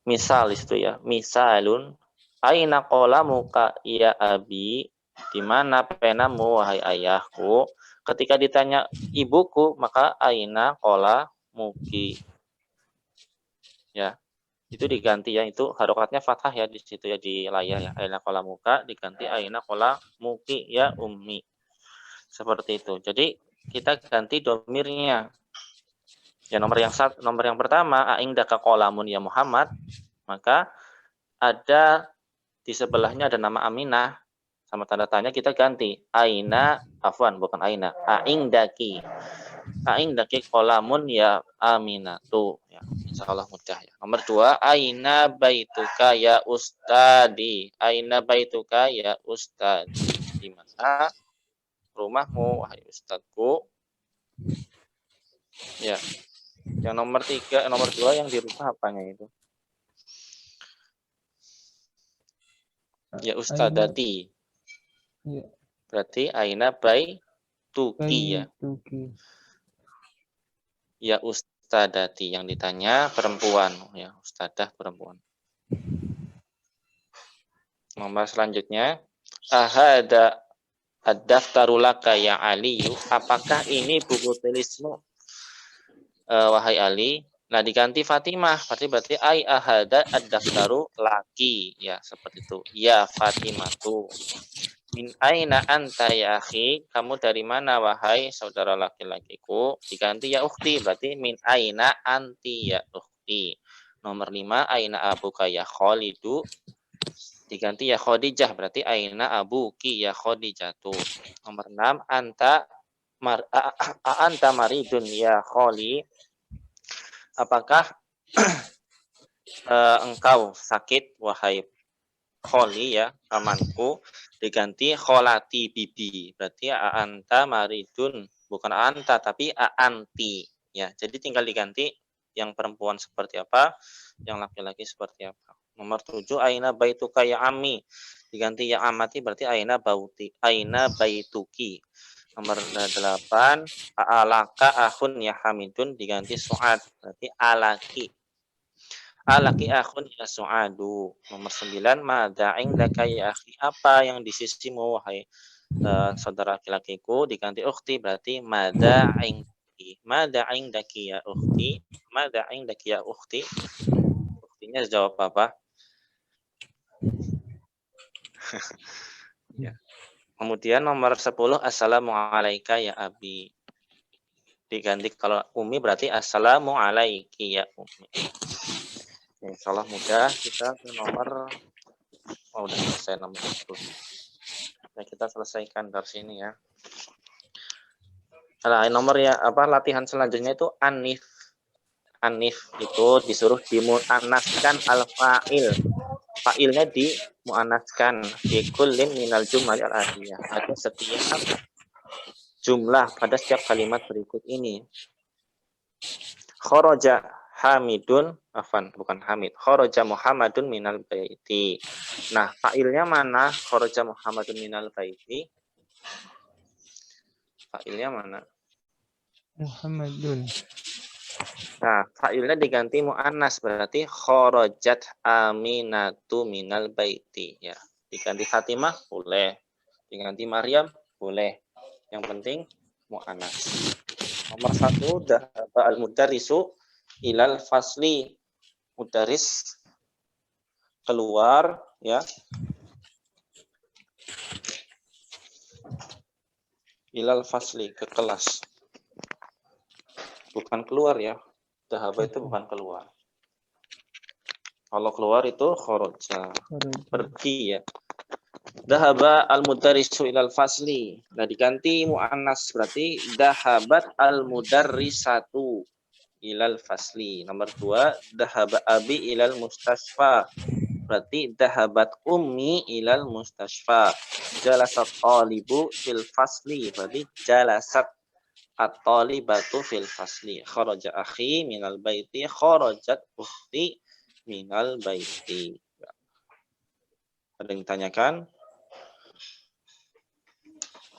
misal itu ya. Misalun aina qalamuka ya abi, di mana penamu wahai ayahku. Ketika ditanya ibuku maka aina qalamuki. Ya. Itu diganti ya, itu harokatnya fathah ya di situ ya di layar ya. Aina qalamuka diganti aina qalamuki ya ummi. Seperti itu. Jadi kita ganti domirnya. Ya nomor yang pertama aindaka qalamun ya Muhammad, maka ada di sebelahnya ada nama Aminah sama tanda tanya kita ganti aina bukan aina aindaki qalamun ya Aminatu ya. Insyaallah mudah ya. Nomor 2 aina baituka ya ustadi di mana rumahmu wahai ustadku ya. Yang nomor 2 yang dirubah apanya itu? Ya ustadati. Ya. Berarti aina baituki ya. Ya ustadati, yang ditanya perempuan ya, ustadah perempuan. Nomor selanjutnya ahada ad-daftaru laka ya Aliyu, apakah ini buku tulismu wahai Ali? Nah diganti Fatimah, berarti ai ahada ad-daftaru laki ya, seperti itu. Ya Fatimah tuh. Min aina anta ya akhi, kamu dari mana wahai saudara laki-lakiku? Diganti ya ukhti, berarti min aina anti ya ukhti. Nomor 5 aina abuka ya Khalidu, diganti ya Khadijah, berarti aina abuki ya Khadijatu. Nomor 6 anta maridun ya Khali, apakah engkau sakit wahai Kholi ya pamanku, diganti kholati bibi, berarti anta maridun, bukan anta tapi anti ya. Jadi tinggal diganti yang perempuan seperti apa, yang laki-laki seperti apa. Nomor 7 aina baituka ya ami, diganti ya amati, berarti aina baituki. Nomor 8 alaka akhun ya hamidun, diganti suad, berarti alaki. Alaki akhun ya su'adu. Nomor 9 mada'ing laka ya akhi, apa yang di sisimu wahai saudara laki-lakiku, diganti ukhti, berarti mada'ing daki ya ukhti, mada'ing daki ya ukhti. Ukhtinya jawab apa? Ya. Kemudian nomor 10 assalamualaika ya abi, diganti kalau umi berarti assalamualaiki ya umi. Insyaallah mudah. Kita ke nomor udah selesai nomor 10. Nah, kita selesaikan dari sini ya. Nah, nomor ya latihan selanjutnya itu anif. Anif itu disuruh dimuannaskan al-fa'il. Fa'ilnya dimuannaskan fi kullin minal jumlah al-atiyah. Pada setiap jumlah pada setiap kalimat berikut ini. Kharaja Hamidun, bukan Hamid. Kharaja Muhammadun minal baiti. Nah, fa'ilnya mana? Kharaja Muhammadun minal baiti. Fa'ilnya mana? Muhammadun. Nah, fa'ilnya diganti mu'annas, berarti kharajat Aminatu minal baiti ya. Diganti Fatimah boleh, diganti Maryam boleh. Yang penting mu'annas. Nomor 1 dhahaba al-mudarrisu ilal fasli. mudaris keluar ya. Ilal fasli, ke kelas. Bukan keluar ya. Dhahaba itu bukan keluar. Kalau keluar itu kharaja, pergi ya. Dhahaba al-mudarrisu ilal fasli. Nah, diganti muannas berarti dhahabat al-mudarrisatu ilal fasli. Nomor 2, dhahaba abi ilal mustasfa. Berarti dhahabat ummi ilal mustasfa. Jalasat talibu fil fasli. Berarti jalasat at-talibatu fil fasli. Kharaja akhi minal baiti, kharajat ukhti minal baiti. Ada yang ditanyakan?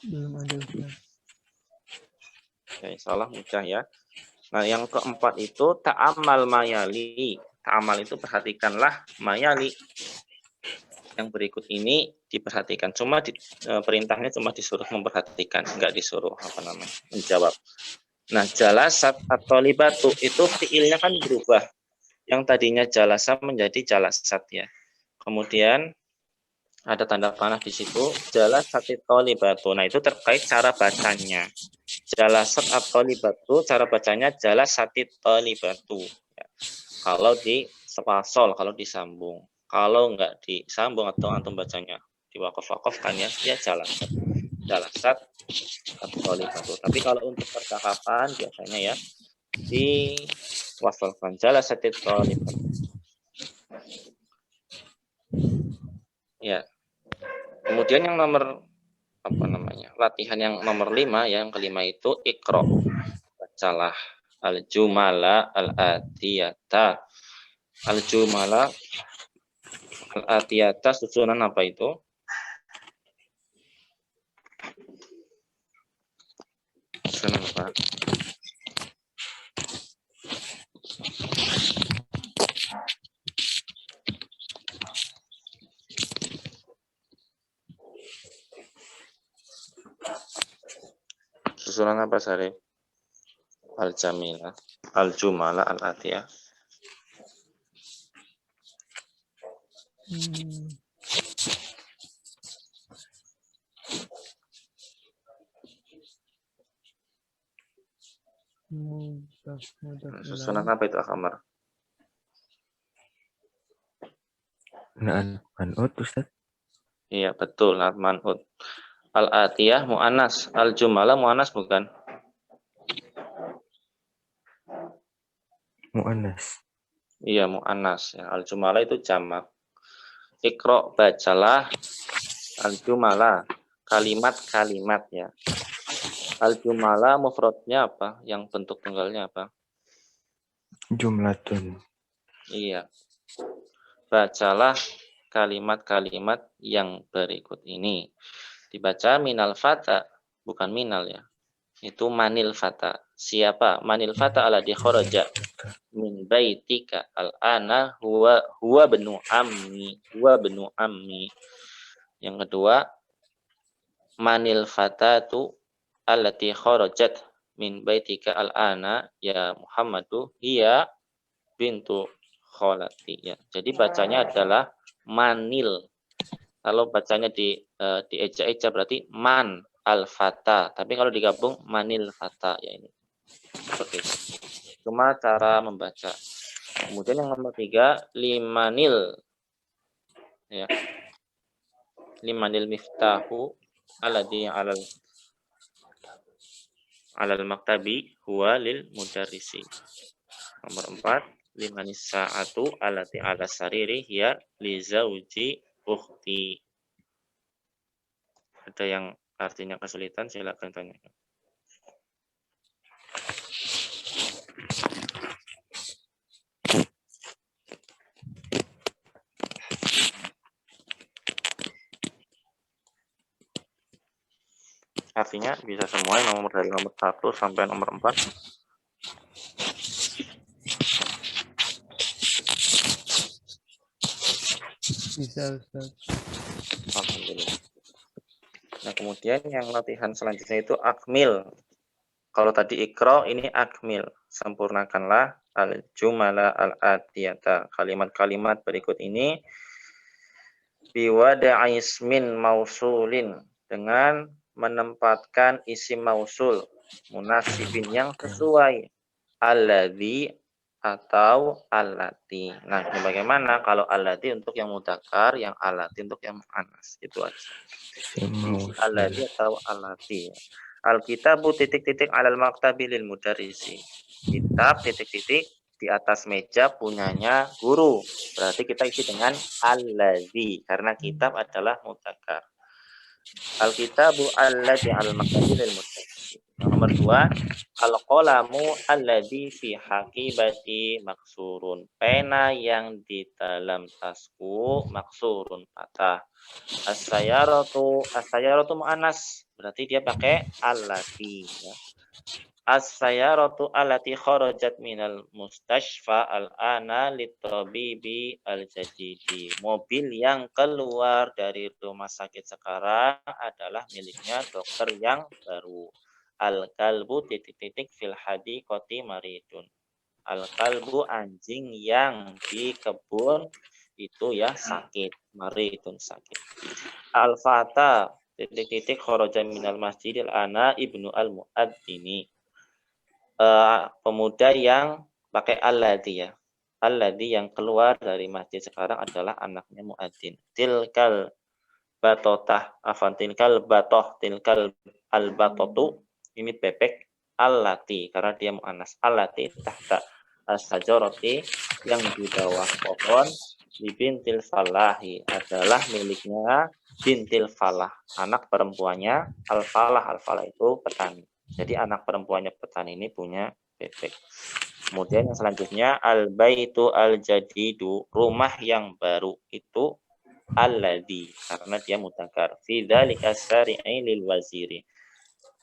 Belum ada, Ustaz. Ya, insyaallah mudah ya. Nah, yang keempat itu ta'amal mayali. Ta'amal itu perhatikanlah mayali. Yang berikut ini diperhatikan. Cuma perintahnya cuma disuruh memperhatikan, enggak disuruh menjawab. Nah, jalasat atau libatu itu fiilnya kan berubah. Yang tadinya jalasa menjadi jalasat ya. Kemudian ada tanda panah di situ, jalasat tolibatu. Nah, itu terkait cara bacanya. Jalasat at-tolibatu, cara bacanya jalasat tolibatu. Ya. Kalau di sepasol, kalau disambung. Kalau enggak disambung atau antum bacanya di wakaf-wakafkan ya, dia jalasat. Jalasat at-tolibatu. Tapi kalau untuk percakapan biasanya ya di wasalkan jalasat tolibatu. Ya. Kemudian yang nomor latihan yang nomor 5, yang kelima itu iqra. Bacalah al-jumala al-atiyata. Al-jumala al-atiyata susunan apa itu? Susunan apa? Susunan apa, Sari? Al-jamila, al-jumala, al-atiyah. Susunan apa itu, Akhamar? Man'ut, Ustaz. Iya, betul, man'ut. Al-atiyah mu'anas, al-jumala mu'anas bukan? Mu'annas. Iya, mu'anas ya. Al-jumala itu jamak. Iqra, bacalah al-jumala, kalimat-kalimat ya. Al-jumala mufradnya apa? Yang bentuk tunggalnya apa? Jumlatun. Iya. Bacalah kalimat-kalimat yang berikut ini. Dibaca minal fata, bukan minal ya. Itu manil fata. Siapa? Manil fata alladhi kharaja min baitika al-ana huwa benu ammi. Huwa benu ammi. Yang kedua, manil fatatu allati kharajat min baitika al-ana ya Muhammadu hiya bintu kholati ya. Jadi bacanya adalah manil. Kalau bacanya di eja-eja berarti man al-fata. Tapi kalau digabung manil fata ya ini. Seperti itu. Cuma cara membaca. Kemudian yang nomor 3, limanil ya. Limanil miftahu alladhi alal maktabi huwa lil mudarrisi. Nomor 4, limanis sa'atu allati ala sariri hiya li zauji ukhti. Ada yang artinya kesulitan, silakan tanyakan. Artinya bisa semua nomor dari nomor 1 sampai nomor 4. Bisa, Ustaz. Alhamdulillah. Nah, kemudian yang latihan selanjutnya itu akmil. Kalau tadi ikro, ini akmil. sempurnakanlah al-jumala al-atiyata. Kalimat-kalimat berikut ini biwada'i ismin mausulin, dengan menempatkan isim mausul munasibin yang sesuai, alladzi atau allati. Nah, ini bagaimana kalau allati untuk yang mudzakkar, yang allati untuk yang muannas, itu aja. Alladzi atau allati. Alkitabu titik-titik alal maktabi lil mudarrisi. Kitab titik-titik di atas meja punyanya guru. Berarti kita isi dengan alladzi karena kitab adalah mudzakkar. Alkitabu alladzi alal maktabi lil mudarrisi. Nomor 2, al-qalamu alladzi fi haqibati maksurun. Pena yang di dalam tasku maksurun, patah. As-sayaratu mu'annas, berarti dia pakai allati ya. As-sayaratu allati kharajat minal mustashfa al-ana litabibi al-jadidi. Mobil yang keluar dari rumah sakit sekarang adalah miliknya dokter yang baru. Al-kalbu titik-titik fil hadiqati maridun. Al-kalbu anjing yang di kebun itu ya sakit, maridun sakit. Al-fata titik-titik kharaja minal masjidil ana ibnu al-muadzini. Pemuda yang pakai alladzi ya. Alladzi yang keluar dari masjid sekarang adalah anaknya muadzin. Tilkal batotah tilkal al-batotu, ini bebek allati karena dia muannas. Allati tahta as-sajarati, yang di bawah pohon, bintil falahi adalah miliknya bintil falah, anak perempuannya al-falah. Al-falah itu petani. Jadi anak perempuannya petani ini punya bebek. Kemudian yang selanjutnya al-baitu al-jadidu, rumah yang baru itu alladzi karena dia mudzakkar. Fi dzalika syari'i lil waziri.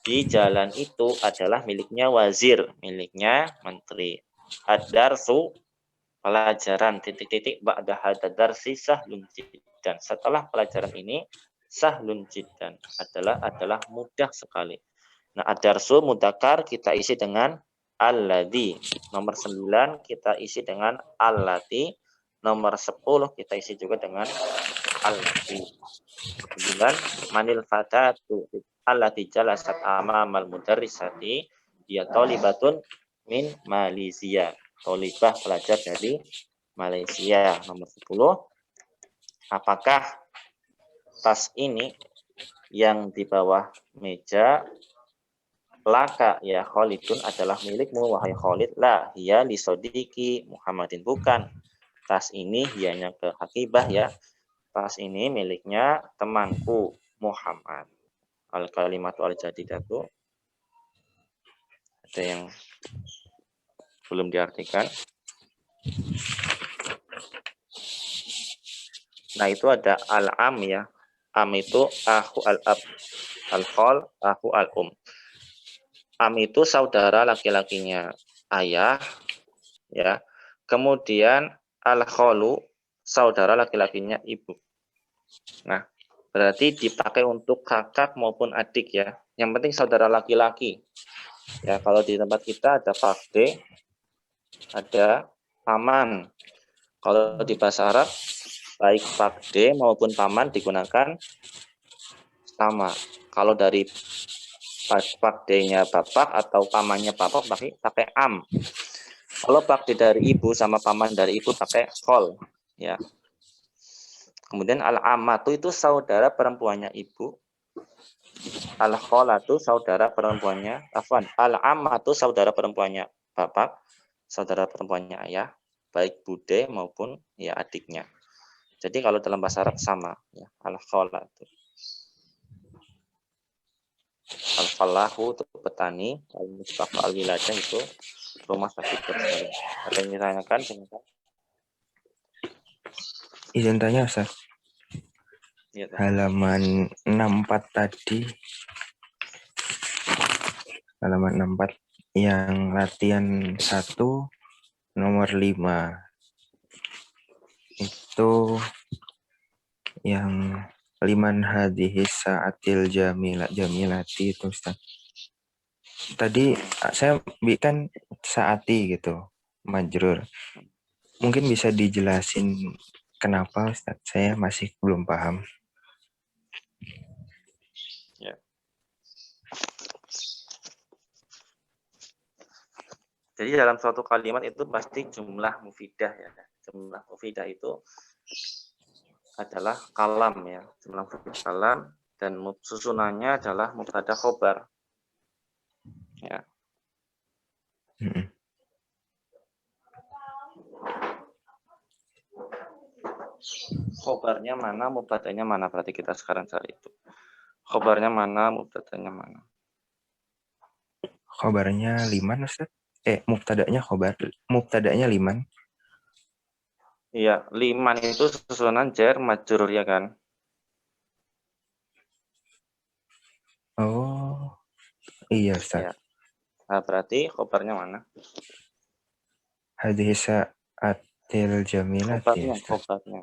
Di jalan itu adalah miliknya wazir, miliknya menteri. Ad-darsu pelajaran titik-titik ba'da hadad darsi sahlun jiddan. Setelah pelajaran ini sahlun jiddan adalah mudah sekali. Nah, ad-darsu mudzakkar kita isi dengan alladzi. Nomor 9 kita isi dengan allati. Nomor 10 kita isi juga dengan allati. 9 manil fatatu allati jalasat amamal mudarrisati, dia thalibatun min Malaysia. Thalibah pelajar dari Malaysia. Nomor 10, apakah tas ini yang di bawah meja laka ya Khalidun adalah milikmu wahai Khalid? La hiya li sodiki Muhammadin, bukan. Tas ini hanya ke Hakibah ya. Tas ini miliknya temanku Muhammad. Al-kalimatu al-jadidatu. Ada yang belum diartikan. Nah, itu ada al-am ya. Am itu akhu al-ab. Al-khol akhu al-um. Am itu saudara laki-lakinya ayah ya. Kemudian al-kholu saudara laki-lakinya ibu. Nah, berarti dipakai untuk kakak maupun adik ya. Yang penting saudara laki-laki. Ya, kalau di tempat kita ada fakde, ada paman. Kalau di bahasa Arab baik fakde maupun paman digunakan sama. Kalau dari fakdenya bapak atau pamannya bapak pakai am. Kalau fakde dari ibu sama paman dari ibu pakai khol ya. Kemudian al-ammatu itu saudara perempuannya ibu. Al-kholatu saudara perempuannya al-ammatu saudara perempuannya bapak, saudara perempuannya ayah, baik bude maupun ya adiknya. Jadi kalau dalam bahasa Arab sama ya, al-kholatu. Al-falahu itu petani, al-musbah al-wiladah itu rumah sakit bersalin. Ada yang ditanyakan? Izin tanya, Ustaz. Ya, Halaman 64 tadi. Halaman 64 yang latihan 1 nomor 5. Itu yang liman hadhis sa'atil jamilati itu, Ustaz. tadi saya bikin saati gitu, majrur. Mungkin bisa dijelasin kenapa Ustaz? Saya masih belum paham. Ya. Jadi dalam suatu kalimat itu pasti jumlah mufidah ya. Jumlah mufidah itu adalah kalam ya, jumlah mufidah kalam, dan susunannya adalah mubtada khobar. Ya. Mm-mm. Khobarnya mana, mubtadanya mana, berarti kita sekarang cari itu. Khobarnya mana, mubtadanya mana. Khobarnya liman Ustaz? Mubtadanya khobar. Mubtadanya liman. Iya, liman itu susunan jar majrur ya kan. Oh, iya Ustaz. Ya. Nah, berarti khobarnya mana? Hadhihi sa'atil jamilati Khobarnya, Ustaz. khobarnya.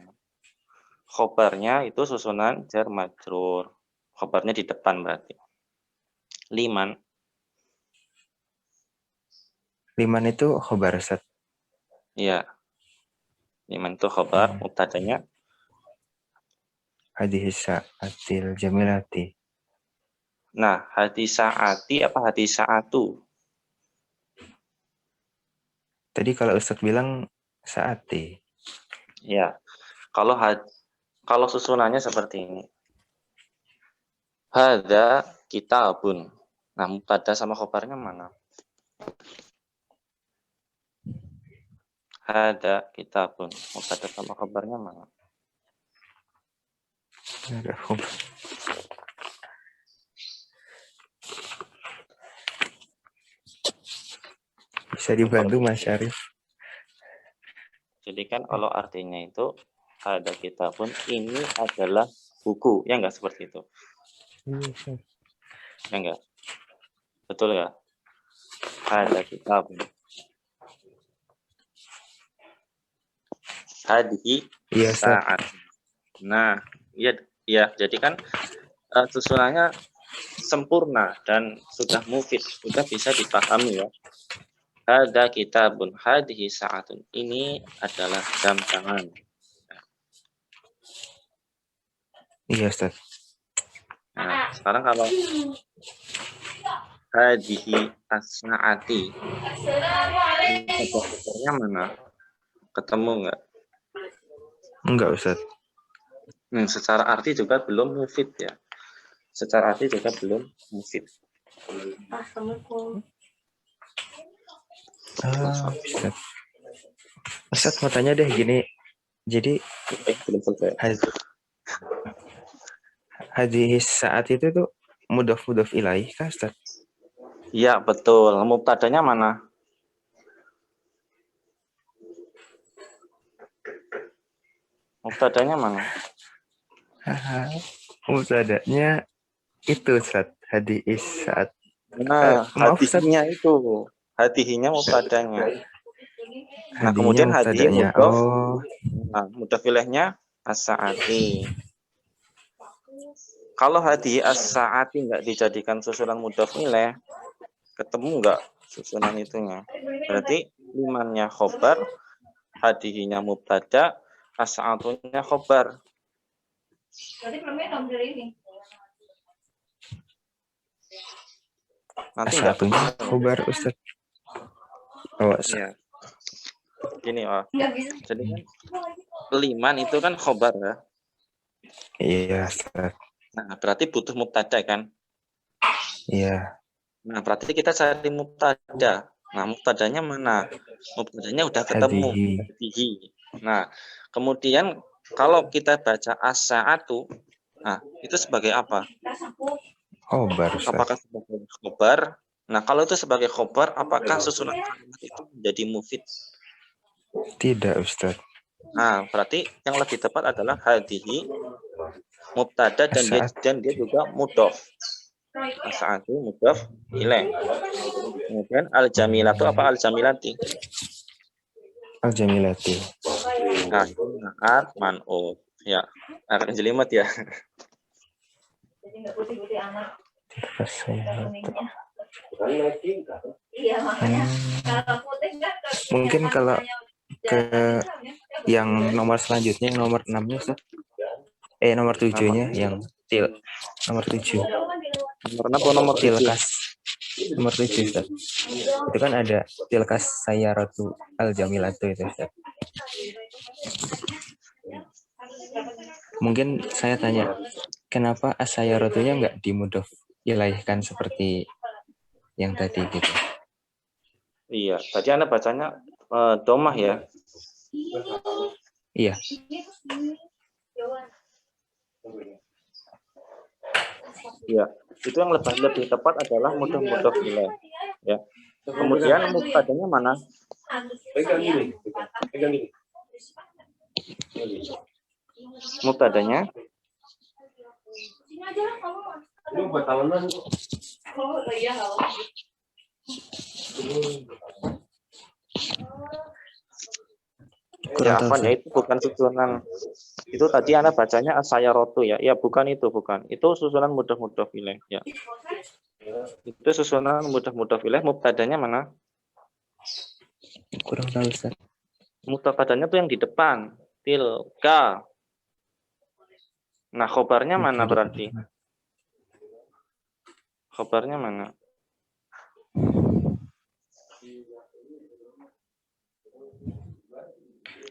Khobarnya itu susunan jar majrur. Khobarnya di depan berarti. Liman. Liman itu khobar Ustaz. Iya. Liman itu khobar, mubtadanya. Hadhihi sa'atil jamilati. Nah, hati saati apa hati saatu? Tadi kalau Ustaz bilang saati. Ya. Kalau susunannya seperti ini. Hadza kitabun. Nah, mubtada sama khobarnya mana? Hadza kitabun. Mubtada sama khobarnya mana? Ada khobar. Bisa dibantu Mas Syarif? Jadi kan kalau artinya itu hadza kitabun, ini adalah buku. Ya enggak seperti itu? Iya, Ustaz. Ya enggak? Betul enggak? Hadza kitabun. Hadihi Iya Ustaz. saat. Nah, ya, jadi kan susunannya sempurna dan sudah mufid, sudah bisa dipahami ya. Hadza kitabun, hadihi sa'atun. Ini adalah jam tangan. Iya Ustaz. Nah, sekarang kalau hadihi as-sa'ati, ini khobarnya mana? Ketemu enggak? Enggak Ustaz. Secara arti juga belum mufid ya. Secara arti juga belum mufid. Ustaz. Ustaz mau tanya deh gini. Jadi Belum selesai. hadhihi saat itu tuh mudhof ilaih kah Ustaz? Iya, betul. Mubtadanya mana? Mubtadanya mana? Mubtadanya itu Ustaz. Hadhihi saat. Nah, Maaf Ustaz. hadihinya itu. Hadihinya mubtadanya. Nah, Hadihinya kemudian hadihi mubtadanya. mudhof. Oh, Nah, mudhof ilaihnya as-sa'ati. Kalau hadihi as-sa'ati enggak dijadikan susunan mudhof ilaih, ketemu enggak susunan itunya? Berarti limannya khobar, hadihinya mubtada, as-sa'atunya khobar. Nanti enggak satunya khobar Ustaz. Oh, ya. Gini, jadi kan liman itu kan khobar ya. iya Ustaz. Nah, berarti butuh mubtada kan? Iya. Nah, berarti kita cari mubtada. Nah, mubtadanya mana? Mubtadanya udah ketemu. Hadihi. Nah, kemudian kalau kita baca as-sa'atu, nah, itu sebagai apa? Khobar Ustaz. Apakah sebagai khobar? Nah, kalau itu sebagai khobar, apakah susunan kalimat itu menjadi mufid? Tidak Ustaz. Nah, berarti yang lebih tepat adalah hadihi mubtada dan dia juga mudhof. As-sa'atu mudhof ilaih. Kemudian al-jamilatu apa al-jamilati? Al-jamilati. Nah, itu naat man'ut. Ya, akan jelimet ya. Pas saya Iya, makanya kalau putih kan Mungkin kalau ke yang nomor selanjutnya, yang nomor 6-nya, Ustaz. Nomor 7-nya, yang nomor 7. Nomor 6 atau nomor 7? Tilkas. Nomor 7, Ustaz. Itu kan ada tilkas sayyaratu al-jamilatu itu, Ustaz. Mungkin saya tanya, kenapa as-sayyaratunya nggak dimudhof ilaihkan seperti yang tadi gitu? Iya, tadi Anda bacanya domah ya? Iya. Iya, itu yang lebih tepat adalah mudhof ilaih. Ya. Kemudian mubtadanya mana? Mubtadanya? Ya, Kurang tahu, Afan, ya itu bukan susunan. Itu tadi Anda bacanya as-sayyaratu ya. Ya, bukan itu, bukan. Itu susunan mudhof ilaih ya. Itu susunan mudhof ilaih, mubtadanya mana? Kurang tahu, Ustaz. Mubtadanya tuh yang di depan. Tilka. Nah, khobarnya mana berarti? Khobarnya mana?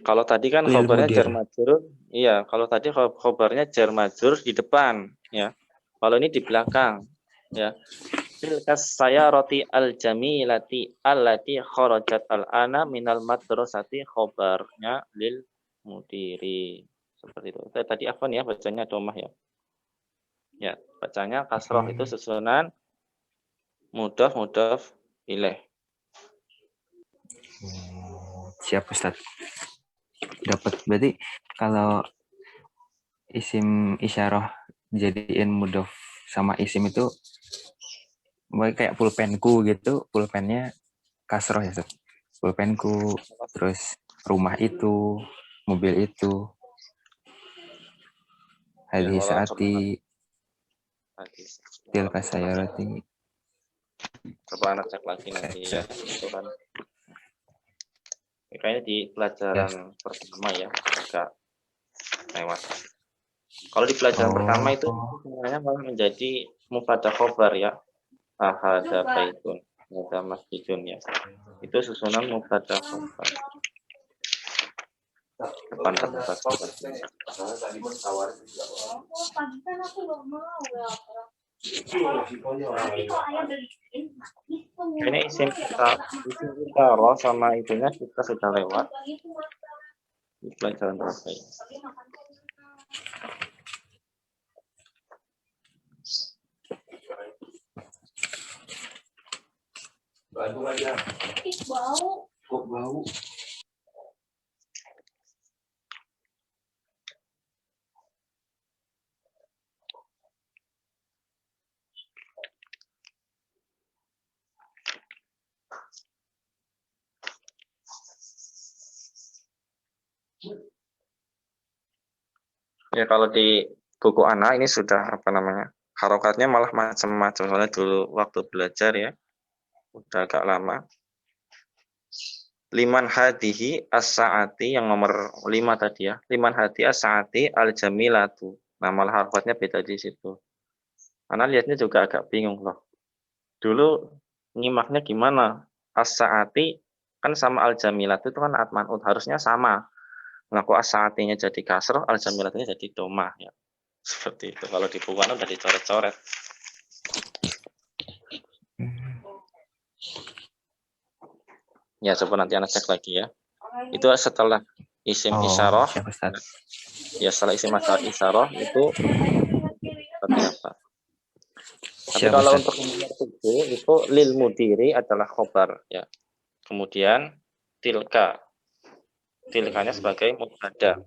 Kalau tadi kan khobarnya jar majrur, iya. Kalau tadi khobarnya jar majrur di depan, ya. Kalau ini di belakang, ya. Tilkas sayyarati al-jamilati allati kharajat al-ana minal madrasati khobarnya lil mudiri. Seperti itu. Tadi Afwan ya bacanya domah ya. Ya, bacanya kasroh itu susunan mudhof ilaih. Siap, Ustaz. Dapat. Berarti kalau isim isyarah jadiin mudhof sama isim itu kayak pulpenku gitu, pulpennya kasroh ya, Ustaz. Pulpenku, terus rumah itu, mobil itu, hadhi saati, tilka sayyarati. Coba Anda cek lagi nanti ya. Itu kan kayaknya di pelajaran pertama ya, agak lewat. Kalau di pelajaran pertama itu sebenarnya malah menjadi mubtada khobar ya. Ahada baitun, ada masjidun ya. Itu susunan mubtada khobar. Depan kata khobar. Ini isim kita roh sama itunya kita sudah lewat di pelajaran berapa ya? Bantu aja. Bau. Kok bau? Ya kalau di buku anak ini sudah apa namanya, harokatnya malah macam-macam. Soalnya dulu waktu belajar ya, udah agak lama. Liman hadihi as-saati yang nomor 5 tadi ya. Liman hadi as-saati al-jamilatu. Nah malah harokatnya beda di situ. Karena lihatnya juga agak bingung loh. Dulu nyimaknya gimana? As-saati kan sama al-jamilatu itu kan atmanut, harusnya sama. Nah, kok as-saatinya jadi kasroh, al-jamilatunya jadi domah ya. Seperti itu. Kalau di buku udah dicoret-coret. Ya, coba nanti Anda cek lagi ya. Itu setelah isim isyarah. Ya, setelah isim isyarah itu seperti apa? Tapi kalau untuk nomor 7 itu lil mudiri adalah khobar ya. Kemudian tilka. Tilkanya sebagai mubtada.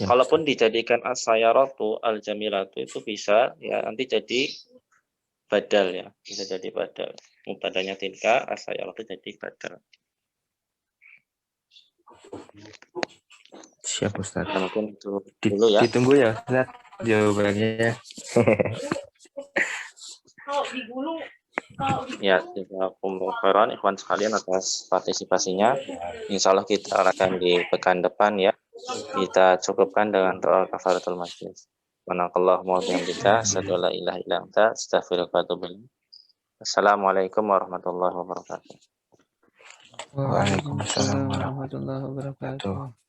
Kalaupun dijadikan as-sayyaratu al-jamilatu itu bisa ya nanti jadi badal ya, bisa jadi badal. Mubtadanya tilka, as-sayyaratu jadi badal. Siap, Ustaz. Nah, mungkin itu dulu ya. Ditunggu ya, Ustaz. jawabannya. Kalau digulung, Ya, jazakumullahu khairan ikhwan sekalian atas partisipasinya. Insya Allah kita akan di pekan depan ya. Kita cukupkan dengan doa kafaratul majlis. Subhanakallahumma wa bihamdika asyhadu an la ilaha illa anta astaghfiruka wa atubu ilaik. Assalamualaikum warahmatullahi wabarakatuh. Waalaikumsalam Waalaikumsalam warahmatullahi wabarakatuh.